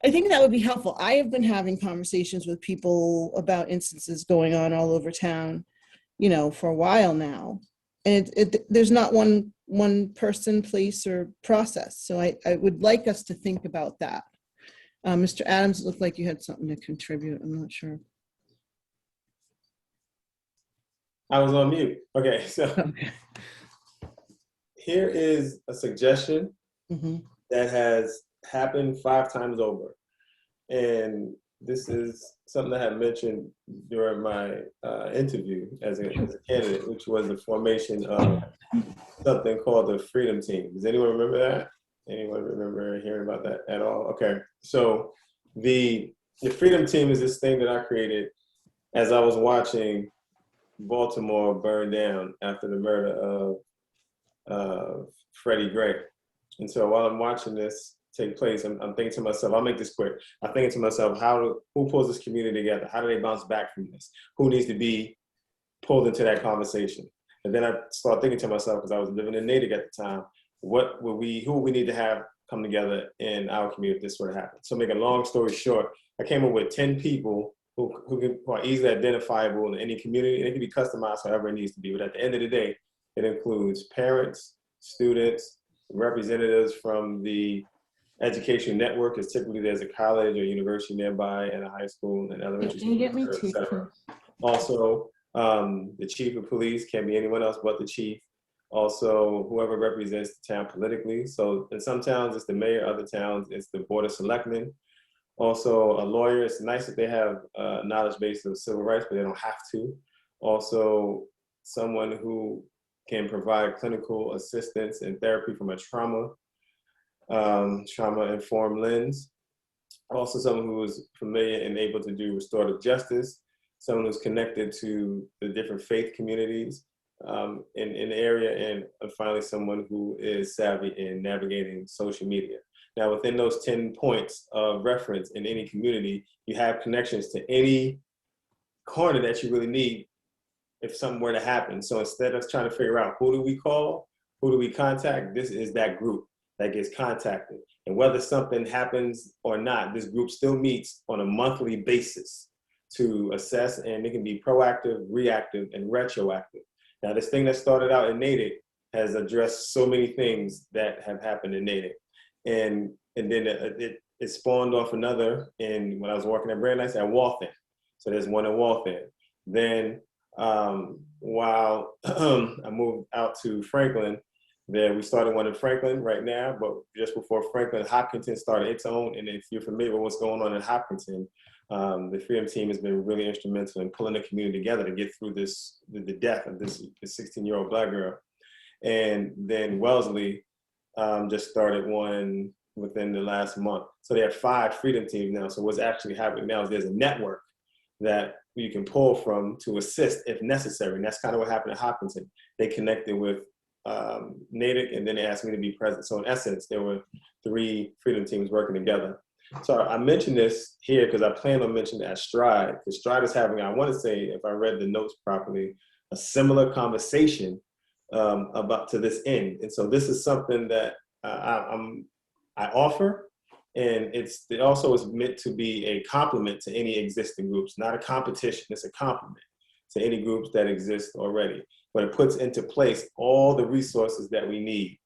I think that would be helpful. I have been having conversations with people about instances going on all over town, for a while now. And there's not one person, place, or process. So I would like us to think about that. Mr. Adams, it looked like you had something to contribute. I'm not sure. I was on mute. Okay, so here is a suggestion that has happened 5 times over. And this is something I had mentioned during my interview as a candidate, which was the formation of something called the Freedom Team. Does anyone remember that? Anyone remember hearing about that at all? Okay, so the Freedom Team is this thing that I created as I was watching Baltimore burn down after the murder of Freddie Gray. And so while I'm watching this take place, I'm thinking to myself, I'll make this quick. I'm thinking to myself, who pulls this community together? How do they bounce back from this? Who needs to be pulled into that conversation? And then I start thinking to myself, because I was living in Natick at the time, who would we need to have come together in our community if this were to happen? So make a long story short, I came up with 10 people who are easily identifiable in any community, and it can be customized however it needs to be. But at the end of the day, it includes parents, students, representatives from the education network, because typically there's a college or university nearby and a high school and elementary school. Can you get me et cetera. Also, the chief of police can be anyone else but the chief. Also, whoever represents the town politically. So in some towns, it's the mayor. Other towns, it's the board of selectmen. Also, a lawyer. It's nice that they have a knowledge base of civil rights, but they don't have to. Also, someone who can provide clinical assistance and therapy from a trauma-informed lens. Also, someone who is familiar and able to do restorative justice. Someone who's connected to the different faith communities, in the area, and finally someone who is savvy in navigating social media. Now, within those 10 points of reference in any community, you have connections to any corner that you really need if something were to happen. So instead of trying to figure out who do we call, who do we contact, this is that group that gets contacted. And whether something happens or not, this group still meets on a monthly basis to assess, and it can be proactive, reactive, and retroactive. Now, this thing that started out in Natick has addressed so many things that have happened in Natick. And then it spawned off another when I was working at Brandeis at Waltham. So there's one in Waltham. Then while I moved out to Franklin, we started one in Franklin right now, but just before Franklin, Hopkinton started its own. And if you're familiar with what's going on in Hopkinton, the Freedom Team has been really instrumental in pulling the community together to get through the death of this 16-year-old Black girl. And then Wellesley just started one within the last month. So they have 5 Freedom Teams now. So what's actually happening now is there's a network that you can pull from to assist if necessary. And that's kind of what happened at Hopkinton. They connected with Natick, and then they asked me to be present. So in essence, there were 3 Freedom Teams working together. So I mentioned this here because I plan on mentioning it at Stride, because Stride is having, I want to say, if I read the notes properly, a similar conversation about to this end. And so this is something that I offer, and it also is meant to be a complement to any existing groups, not a competition. It's a complement to any groups that exist already, but it puts into place all the resources that we need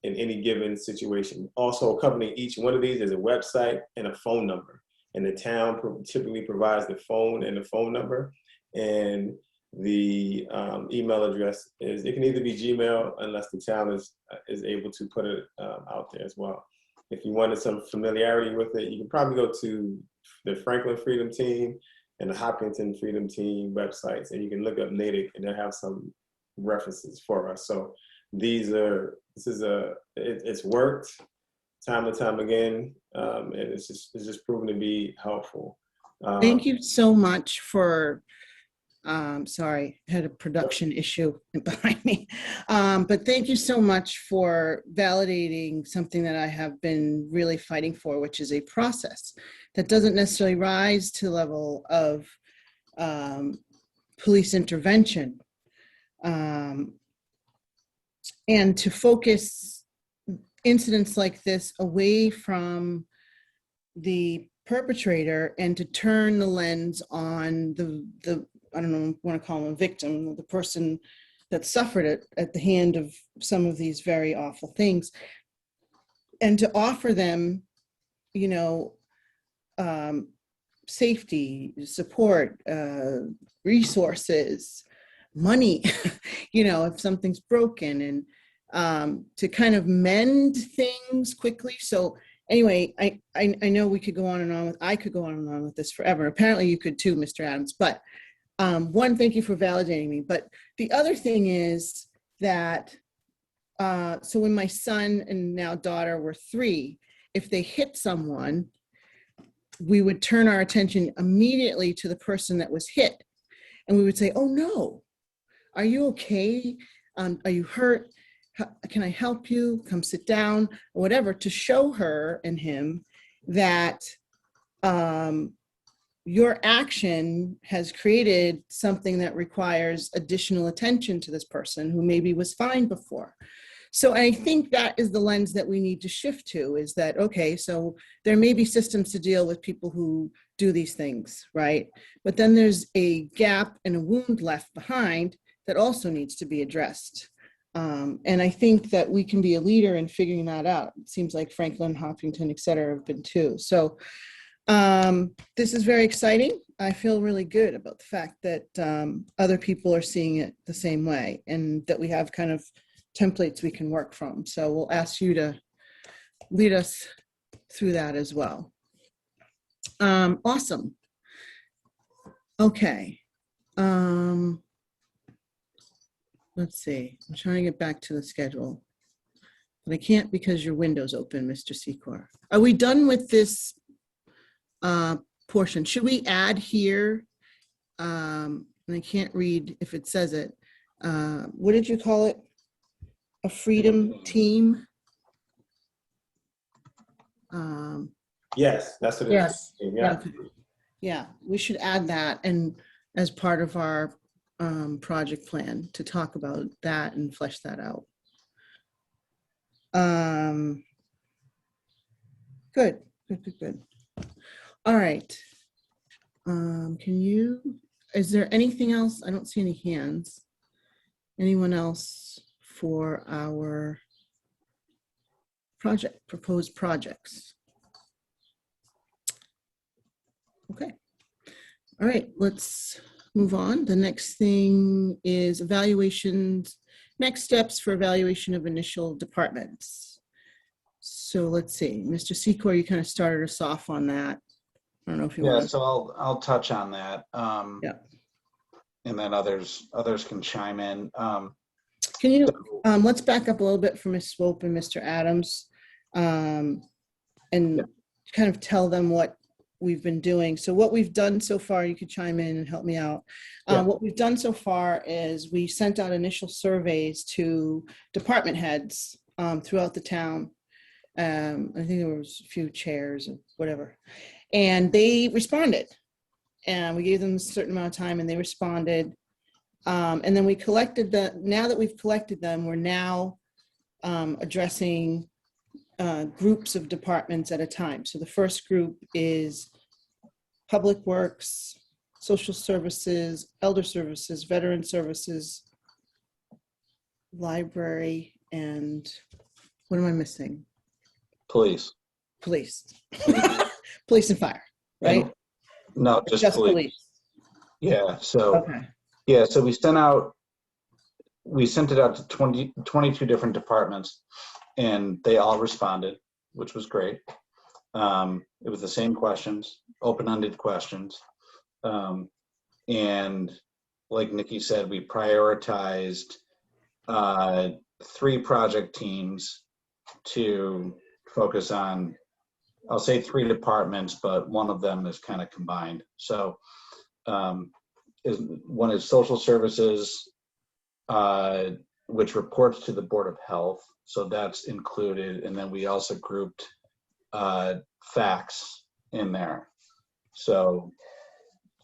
in any given situation. Also accompanying each one of these is a website and a phone number, and the town typically provides the phone and the phone number, and the email address it can either be Gmail unless the town is able to put it out there as well. If you wanted some familiarity with it, you can probably go to the Franklin Freedom Team and the Hopkinton Freedom Team websites, and you can look up Natick, and they'll have some references for us. So it's worked time and time again, and it's just proven to be helpful. Thank you so much for, sorry, I had a production issue behind me. But thank you so much for validating something that I have been really fighting for, which is a process that doesn't necessarily rise to the level of police intervention. And to focus incidents like this away from the perpetrator and to turn the lens on the I don't know, want to call him a victim, the person that suffered it at the hand of some of these very awful things, and to offer them, safety, support, resources, money, if something's broken, and to kind of mend things quickly. So anyway, I know we could go on and on I could go on and on with this forever. Apparently you could too, Mr. Adams, but one, thank you for validating me. But the other thing is that, so when my son and now daughter were 3, if they hit someone, we would turn our attention immediately to the person that was hit. And we would say, oh no, are you okay? Are you hurt? Can I help you? Come sit down, or whatever, to show her and him that your action has created something that requires additional attention to this person who maybe was fine before. So I think that is the lens that we need to shift to, is that, okay, so there may be systems to deal with people who do these things, right? But then there's a gap and a wound left behind that also needs to be addressed. And I think that we can be a leader in figuring that out. It seems like Franklin, Hopkinton, et cetera, have been too. So this is very exciting. I feel really good about the fact that other people are seeing it the same way, and that we have kind of templates we can work from. So we'll ask you to lead us through that as well. Awesome. Okay. Let's see. I'm trying to get back to the schedule, but I can't because your window's open, Mr. Secor. Are we done with this portion? Should we add here, and I can't read if it says it, what did you call it? A freedom team? Yes, that's what it is. Yes, Yeah. Okay. Yeah, we should add that and as part of our project plan to talk about that and flesh that out. Good. All right. Is there anything else? I don't see any hands. Anyone else for our proposed projects? Okay. All right, let's move on. The next thing is evaluations, next steps for evaluation of initial departments. So let's see, Mr. Secor, you kind of started us off on that. I don't know if you Yeah, want. so I'll touch on that. Yeah. And then others can chime in. Can you, let's back up a little bit for Ms. Swope and Mr. Adams, and kind of tell them what we've been doing. So what we've done so far, you could chime in and help me out. What we've done so far is we sent out initial surveys to department heads throughout the town. I think there was a few chairs or whatever, and they responded. And we gave them a certain amount of time and they responded. And then we collected now that we've collected them, we're now addressing groups of departments at a time. So the first group is Public Works, Social Services, Elder Services, Veteran Services, Library, and what am I missing? Police. Police. Police and Fire, right? No, just police. Yeah, so Okay. yeah, so we sent it out to 22 different departments and they all responded, which was great. It was the same questions, open-ended questions. And like Nikki said, we prioritized 3 project teams to focus on, I'll say 3 departments, but one of them is kind of combined. So one is social services, which reports to the Board of Health. So that's included. And then we also grouped facts in there. So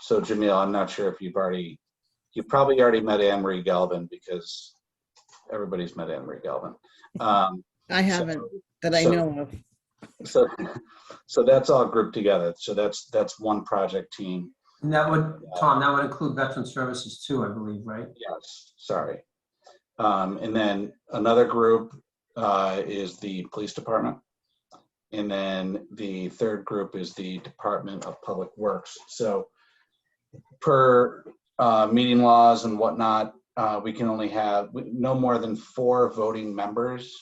Jamil, I'm not sure if you've probably already met Anne-Marie Galvin because everybody's met Anne-Marie Galvin. I haven't that I know of. So that's all grouped together. So that's one project team. And that would, Tom, that would include veteran services too, I believe, right? Yes, sorry. And then another group is the police department. And then the third group is the Department of Public Works. So per meeting laws and whatnot, we can only have no more than 4 voting members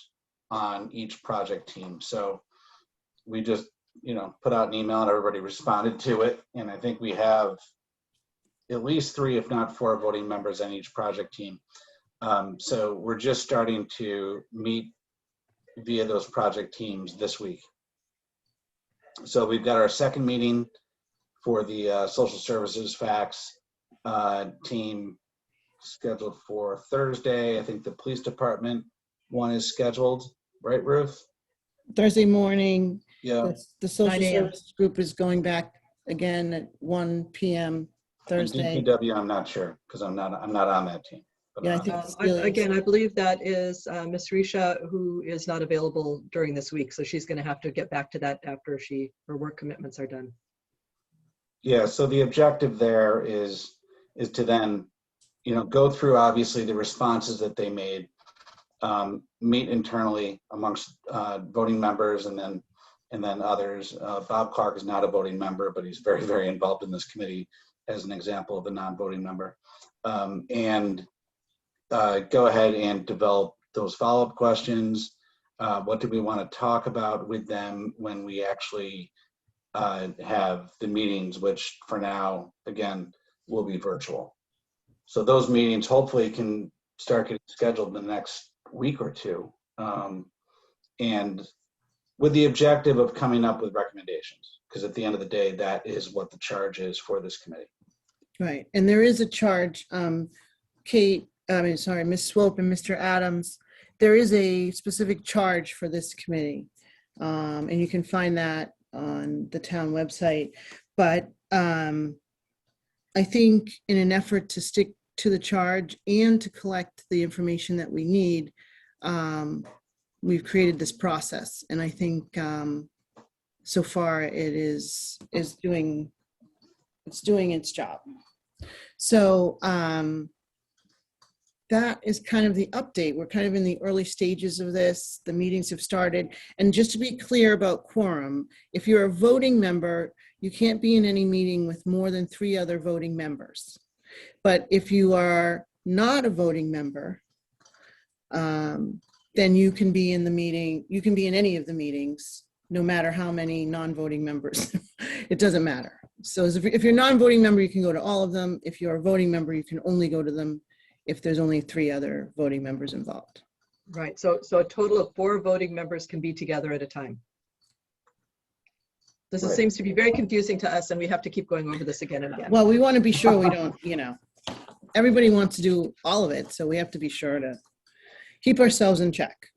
on each project team. So we just, put out an email and everybody responded to it. And I think we have at least 3, if not 4 voting members on each project team. So we're just starting to meet via those project teams this week. So we've got our second meeting for the social services facts team scheduled for Thursday. I think the police department one is scheduled, right, Ruth? Thursday morning. Yeah. The social 9 a.m. services group is going back again at 1 p.m. Thursday. DPW, I'm not sure because I'm not on that team. But, Yeah, I think Again, I believe that is Ms. Risha, who is not available during this week. So she's going to have to get back to that after her work commitments are done. yeah. So the objective there is to then, go through obviously the responses that they made, meet internally amongst voting members and then others. Bob Clark is not a voting member, but he's very, very involved in this committee as an example of a non-voting member. And go ahead and develop those follow-up questions. What do we want to talk about with them when we actually have the meetings, which for now, again, will be virtual. So those meetings hopefully can start getting scheduled in the next week or 2. And with the objective of coming up with recommendations, because at the end of the day, that is what the charge is for this committee. Right, and there is a charge. Kate, Ms. Swope and Mr. Adams, there is a specific charge for this committee. And you can find that on the town website. But I think in an effort to stick to the charge and to collect the information that we need, we've created this process. And I think so far it is doing its job. So that is kind of the update. We're kind of in the early stages of this. The meetings have started. And just to be clear about quorum, if you're a voting member, you can't be in any meeting with more than 3 other voting members. But if you are not a voting member, then you can be in the meeting, you can be in any of the meetings, no matter how many non-voting members. It doesn't matter. So if you're a non-voting member, you can go to all of them. If you're a voting member, you can only go to them if there's only 3 other voting members involved. Right, so a total of 4 voting members can be together at a time. This Right. seems to be very confusing to us, and we have to keep going over this again and again. Well, we want to be sure we don't, everybody wants to do all of it, so we have to be sure to keep ourselves in check.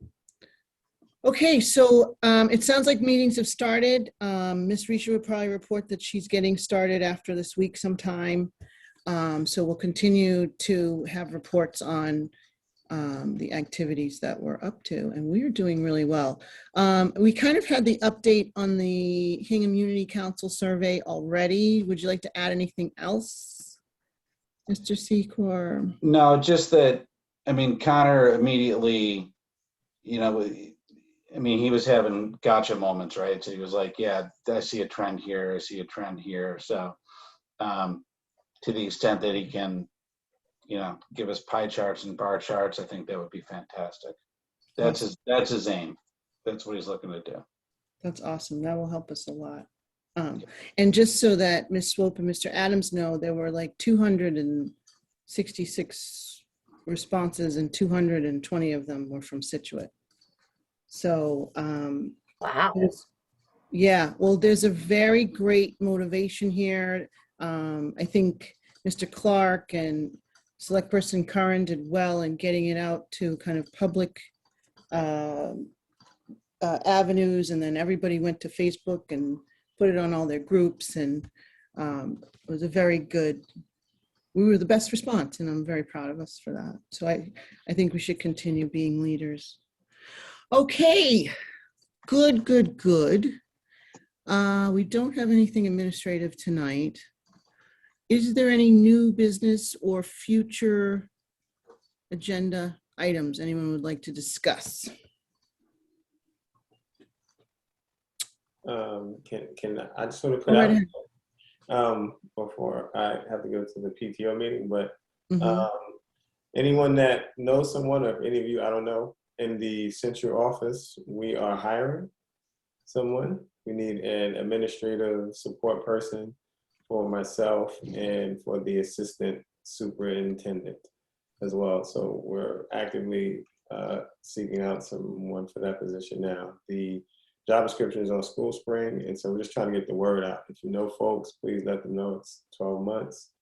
Okay, so it sounds like meetings have started. Ms. Risha would probably report that she's getting started after this week sometime. So we'll continue to have reports on the activities that we're up to, and we're doing really well. We kind of had the update on the Hingham Unity Council survey already. Would you like to add anything else, Mr. Secor? No, just that, Connor immediately, he was having gotcha moments, right? So he was like, yeah, I see a trend here. I see a trend here. So to the extent that he can, give us pie charts and bar charts, I think that would be fantastic. That's his aim. That's what he's looking to do. That's awesome. That will help us a lot. And just so that Ms. Swope and Mr. Adams know, there were like 266 responses and 220 of them were from Scituate. So, Wow. yeah, well, there's a very great motivation here. I think Mr. Clark and Select Person Curran did well in getting it out to kind of public avenues, and then everybody went to Facebook and put it on all their groups, and it was a very good, we were the best response, and I'm very proud of us for that. So I think we should continue being leaders. Okay, good. We don't have anything administrative tonight. Is there any new business or future agenda items anyone would like to discuss? Can I just want to put out before I have to go to the PTO meeting, but anyone that knows someone, or any of you, I don't know, in the central office, we are hiring someone. We need an administrative support person for myself and for the assistant superintendent as well. So we're actively seeking out someone for that position now. The job description is on School Spring, and so we're just trying to get the word out. If you know folks, please let them know. It's 12 months.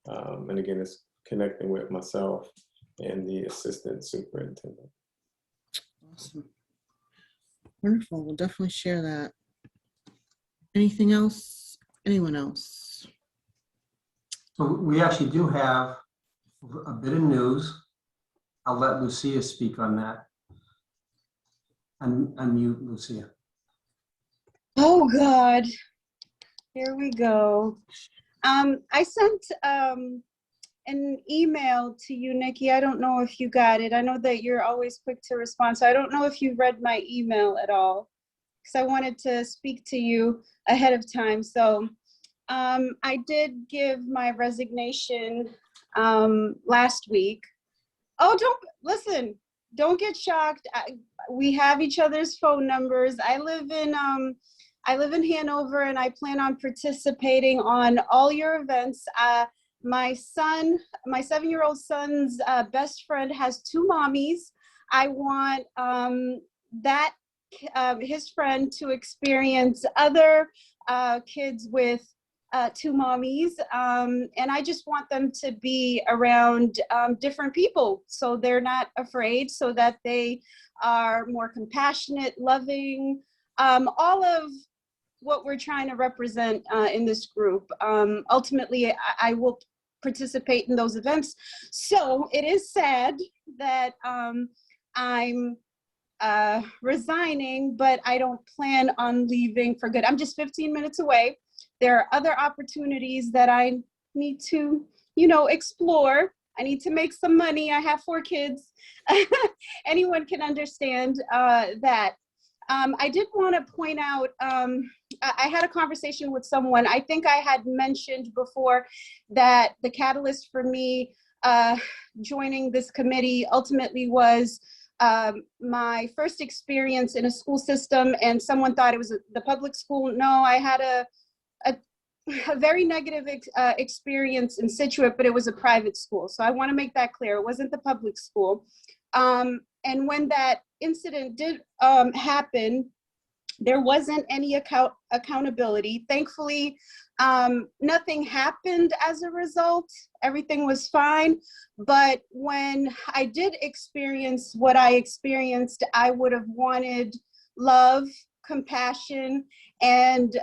And again, it's connecting with myself and the assistant superintendent. Awesome. Wonderful. We'll definitely share that. Anything else? Anyone else? So we actually do have a bit of news. I'll let Lucia speak on that. Unmute Lucia. Oh God, here we go. I sent an email to you, Nikki. I don't know if you got it. I know that you're always quick to respond, so I don't know if you read my email at all, because I wanted to speak to you ahead of time. So I did give my resignation last week. Oh, don't get shocked. We have each other's phone numbers. I live in Hanover, and I plan on participating on all your events. My 7-year-old son's best friend has 2 mommies. I want his friend to experience other kids with two mommies, and I just want them to be around different people so they're not afraid, so that they are more compassionate, loving, all of what we're trying to represent in this group. Ultimately, I will participate in those events. So it is sad that I'm resigning, but I don't plan on leaving for good. I'm just 15 minutes away. There are other opportunities that I need to, explore. I need to make some money. I have 4 kids. Anyone can understand that. I did want to point out, I had a conversation with someone. I think I had mentioned before that the catalyst for me joining this committee ultimately was my first experience in a school system, and someone thought it was the public school. No, I had a very negative experience in Scituate, but it was a private school. So I want to make that clear. It wasn't the public school. And when that incident did happen, there wasn't any accountability. Thankfully, nothing happened as a result. Everything was fine. But when I did experience what I experienced, I would have wanted love, compassion, and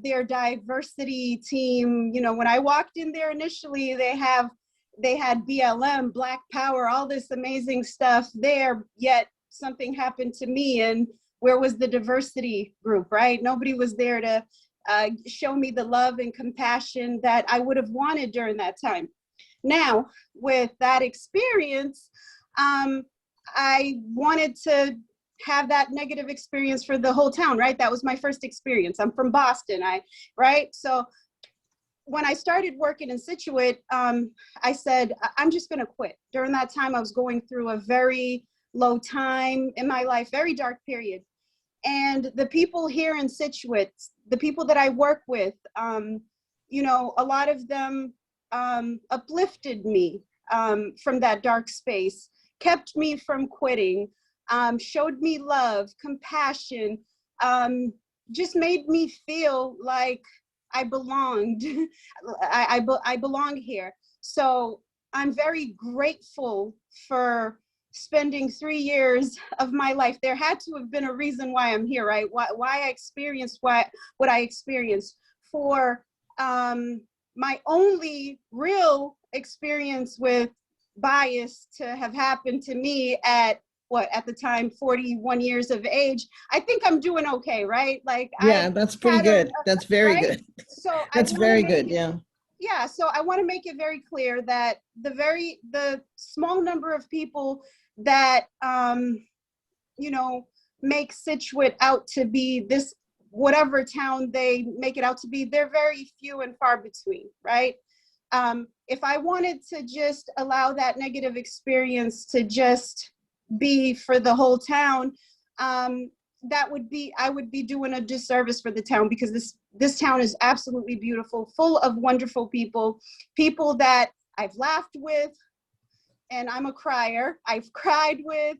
their diversity team. When I walked in there initially, they had BLM, Black Power, all this amazing stuff there, yet something happened to me, and where was the diversity group, right? Nobody was there to show me the love and compassion that I would have wanted during that time. Now, with that experience, I wanted to have that negative experience for the whole town, right? That was my first experience. I'm from Boston, right? So when I started working in Scituate, I said, I'm just gonna quit. During that time, I was going through a very low time in my life, very dark period. And the people here in Scituate, the people that I work with, a lot of them uplifted me from that dark space, kept me from quitting, showed me love, compassion, just made me feel like I belonged. I belong here. So I'm very grateful for spending 3 years of my life. There had to have been a reason why I'm here, right? Why I experienced what I experienced. For my only real experience with bias to have happened to me at the time, 41 years of age, I think I'm doing okay, right? Like, Yeah, that's pretty good. That's very right? good. So That's very good, yeah. Yeah, so I want to make it very clear that the small number of people that make Scituate out to be this, whatever town they make it out to be, they're very few and far between, right? If I wanted to just allow that negative experience to just be for the whole town, I would be doing a disservice for the town, because this town is absolutely beautiful, full of wonderful people that I've laughed with, and I'm a crier. I've cried with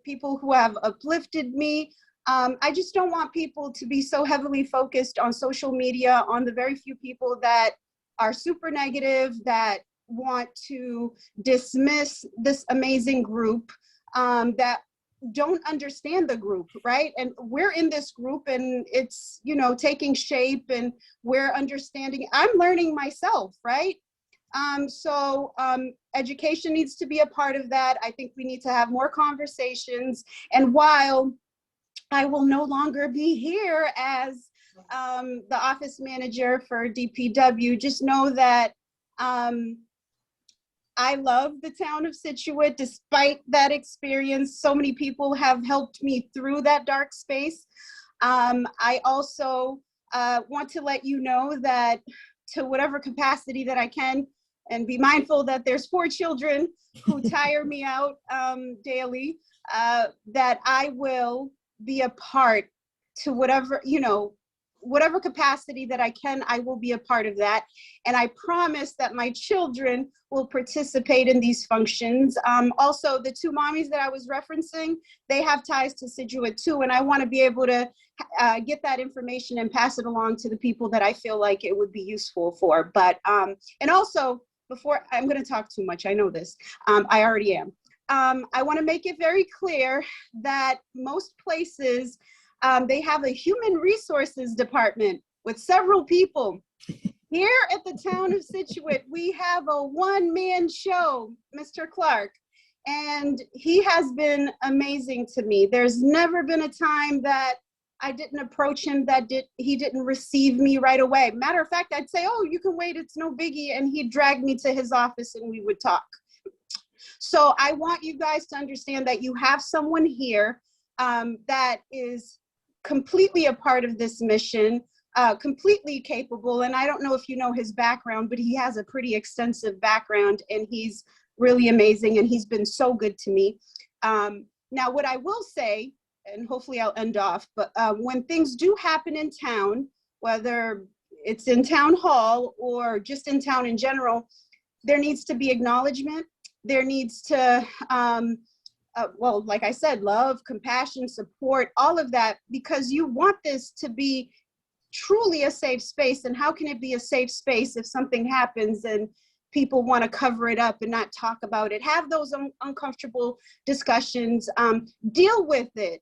people who have uplifted me. I just don't want people to be so heavily focused on social media, on the very few people that are super negative, that want to dismiss this amazing group, that don't understand the group, right? And we're in this group, and it's, taking shape, and we're understanding. I'm learning myself, right? So education needs to be a part of that. I think we need to have more conversations. And while I will no longer be here as the office manager for DPW, just know that I love the town of Scituate. Despite that experience, so many people have helped me through that dark space. I also want to let you know that, to whatever capacity that I can, and be mindful that there's 4 children who tire me out daily, that I will be a part to whatever, whatever capacity that I can, I will be a part of that. And I promise that my children will participate in these functions. Also, the two mommies that I was referencing, they have ties to Scituate too, and I want to be able to get that information and pass it along to the people that I feel like it would be useful for. But, and also, before, I'm going to talk too much, I know this, I already am. I want to make it very clear that most places, they have a human resources department with several people. Here at the town of Scituate, we have a one-man show, Mr. Clark, and he has been amazing to me. There's never been a time that I didn't approach him that he didn't receive me right away. Matter of fact, I'd say, oh, you can wait, it's no biggie, and he'd drag me to his office and we would talk. So I want you guys to understand that you have someone here that is completely a part of this mission, completely capable. And I don't know if you know his background, but he has a pretty extensive background and he's really amazing and he's been so good to me. Now, what I will say, and hopefully I'll end off, but when things do happen in town, whether it's in town hall or just in town in general, there needs to be acknowledgement. There needs to, well, like I said, love, compassion, support, all of that, because you want this to be truly a safe space. And how can it be a safe space if something happens and people want to cover it up and not talk about it? Have those uncomfortable discussions, deal with it.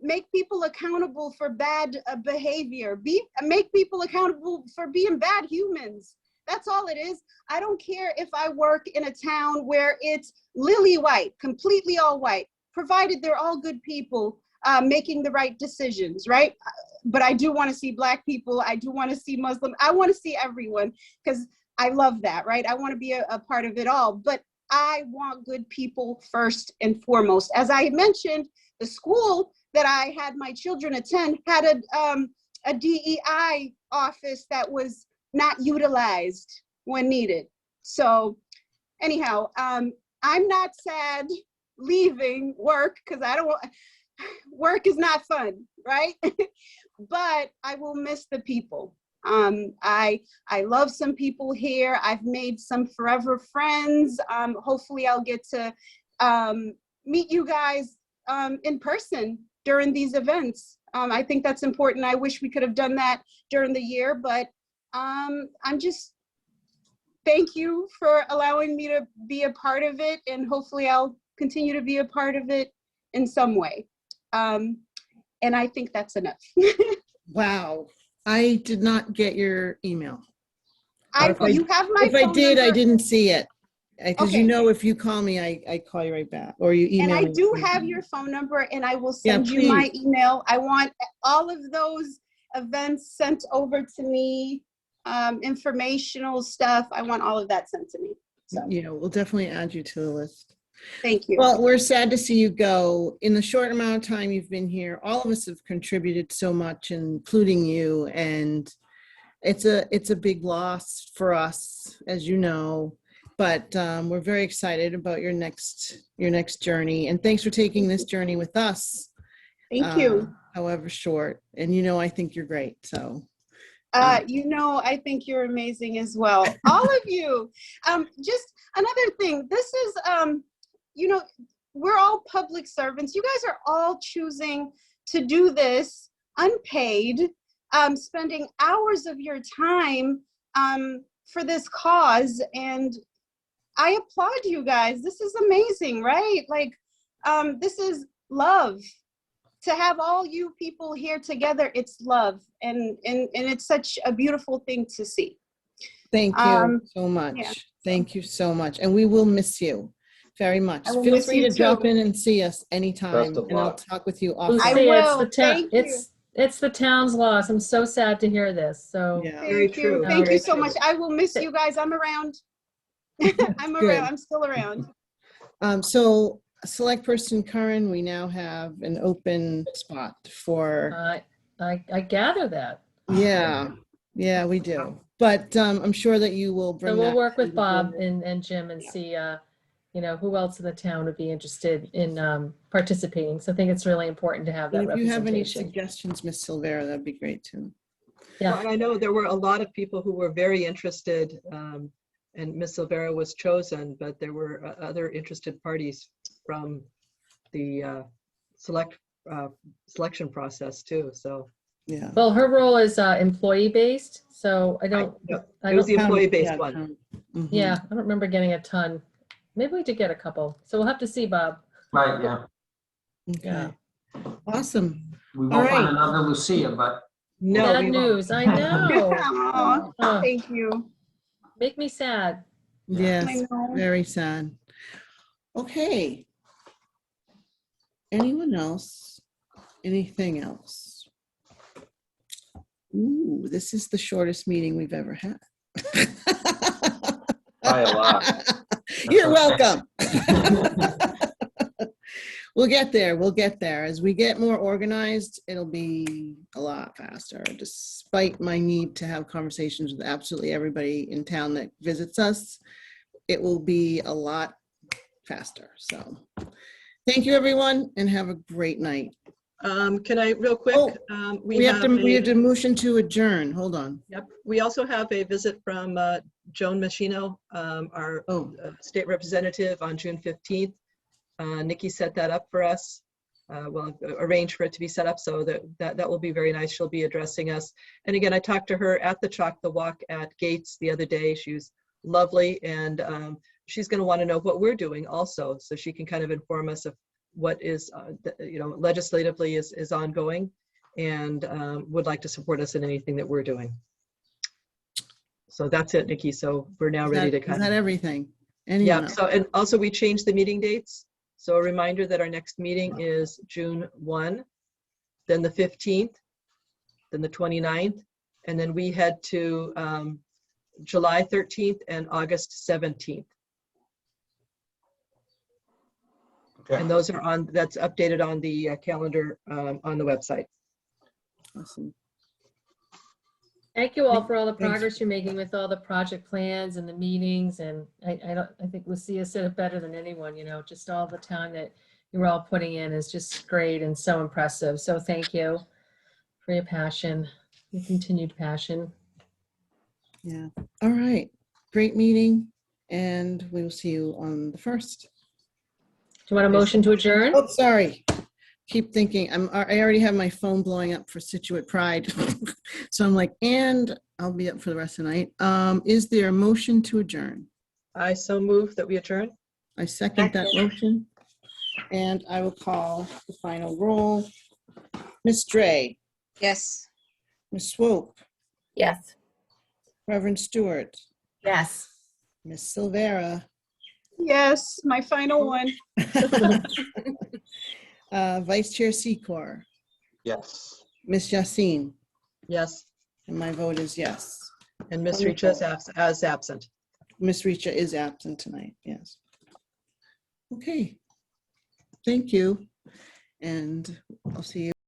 Make people accountable for bad behavior. Make people accountable for being bad humans. That's all it is. I don't care if I work in a town where it's lily white, completely all white, provided they're all good people making the right decisions, right? But I do want to see Black people. I do want to see Muslim. I want to see everyone because I love that, right? I want to be a part of it all. But I want good people first and foremost. As I mentioned, the school that I had my children attend had a DEI office that was not utilized when needed. So anyhow, I'm not sad leaving work because I don't want, work is not fun, right? But I will miss the people. I love some people here. I've made some forever friends. Hopefully I'll get to meet you guys in person during these events. I think that's important. I wish we could have done that during the year, but I'm just, thank you for allowing me to be a part of it, and hopefully I'll continue to be a part of it in some way. And I think that's enough. Wow. I did not get your email. You have my If I phone did, I number. didn't see it. Because Okay. you know, if you call me, I call you right back, or you email me. And I do have your phone number, and I will send you my please. email. I want all of those events sent over to me, informational stuff. I want all of that sent to me. So Yeah, we'll definitely add you to the list. thank you. Well, we're sad to see you go. In the short amount of time you've been here, all of us have contributed so much, including you, and it's a big loss for us, as you know. But we're very excited about your next journey, and thanks for taking this journey with us. Thank you. However short, and I think you're great. So. I think you're amazing as well. All of you. Just another thing. This is, we're all public servants. You guys are all choosing to do this unpaid, spending hours of your time for this cause. And I applaud you guys. This is amazing, right? Like, this is love. To have all you people here together, it's love, and it's such a beautiful thing to see. Thank you so much. Yeah. Thank you so much, and we will miss you very much. Feel free to drop in and see us anytime, and I'll talk with you offline. I will. Thank you. It's the town's loss. I'm so sad to hear this. So Yeah. Thank you. Thank you so much. I will miss you guys. I'm around. I'm around. I'm still around. So. Select person Curran, we now have an open spot for. I gather that. Yeah, we do. But I'm sure that you will bring. So we'll work with Bob and Jim and see, who else in the town would be interested in participating. So I think it's really important to have that If you representation. have any suggestions, Ms. Silvera, that'd be great too. Yeah. Well, and I know there were a lot of people who were very interested, and Ms. Silvera was chosen, but there were other interested parties from the selection process too, so. Yeah. Well, her role is employee-based, so I don't, Yep. I It was the don't, employee-based one. Mhm. yeah, I don't remember getting a ton. Maybe we did get a couple, so we'll have to see, Bob. Right, yeah. Okay. Awesome. We All won't find right. another Lucia, but No, Bad we won't. news, I know. Aw, Oh, thank you. make me sad. Yes, I know. very sad. Okay. Anyone else? Anything else? Ooh, this is the shortest meeting we've ever had. By a lot. You're welcome. We'll get there. We'll get there. As we get more organized, it'll be a lot faster, despite my need to have conversations with absolutely everybody in town that visits us. It will be a lot faster. So thank you, everyone, and have a great night. Can I, real quick? Oh, we have to motion to adjourn. Hold on. Yep, we also have a visit from Joan Machino, our state representative, on June 15th. Nikki set that up for us. Well, arranged for it to be set up, so that will be very nice. She'll be addressing us. And again, I talked to her at the Chalk the Walk at Gates the other day. She was lovely, and she's going to want to know what we're doing also, so she can kind of inform us of what is, legislatively is ongoing, and would like to support us in anything that we're doing. So that's it, Nikki. So we're now ready to Is that everything? Yeah. Anyone else? So, and also we changed the meeting dates. So a reminder that our next meeting is June 1, then the 15th, then the 29th, and then we head to July 13th and August 17th. Okay. And those are on, that's updated on the calendar on the website. Awesome. Thank you all for all the Thanks. progress you're making with all the project plans and the meetings. And I think Lucia said it better than anyone, just all the time that you're all putting in is just great and so impressive. So thank you for your passion, your continued passion. Yeah. All right. Great meeting. And we will see you on the 1st. Do you want a motion to adjourn? Oh, sorry. Keep thinking. I already have my phone blowing up for Scituate Pride. So I'm like, and I'll be up for the rest of the night. Is there a motion to adjourn? I so move that we adjourn. I second that motion. And I will call the final roll. Ms. Dre, Yes. Ms. Swope, Yes. Reverend Stewart, Yes. Ms. Silvera, Yes, my final one. Vice Chair Secor, Yes. Ms. Yassin, Yes. and my vote is yes. And Ms. Richa is absent. Ms. Richa is absent tonight, yes. Okay. Thank you. And I'll see you.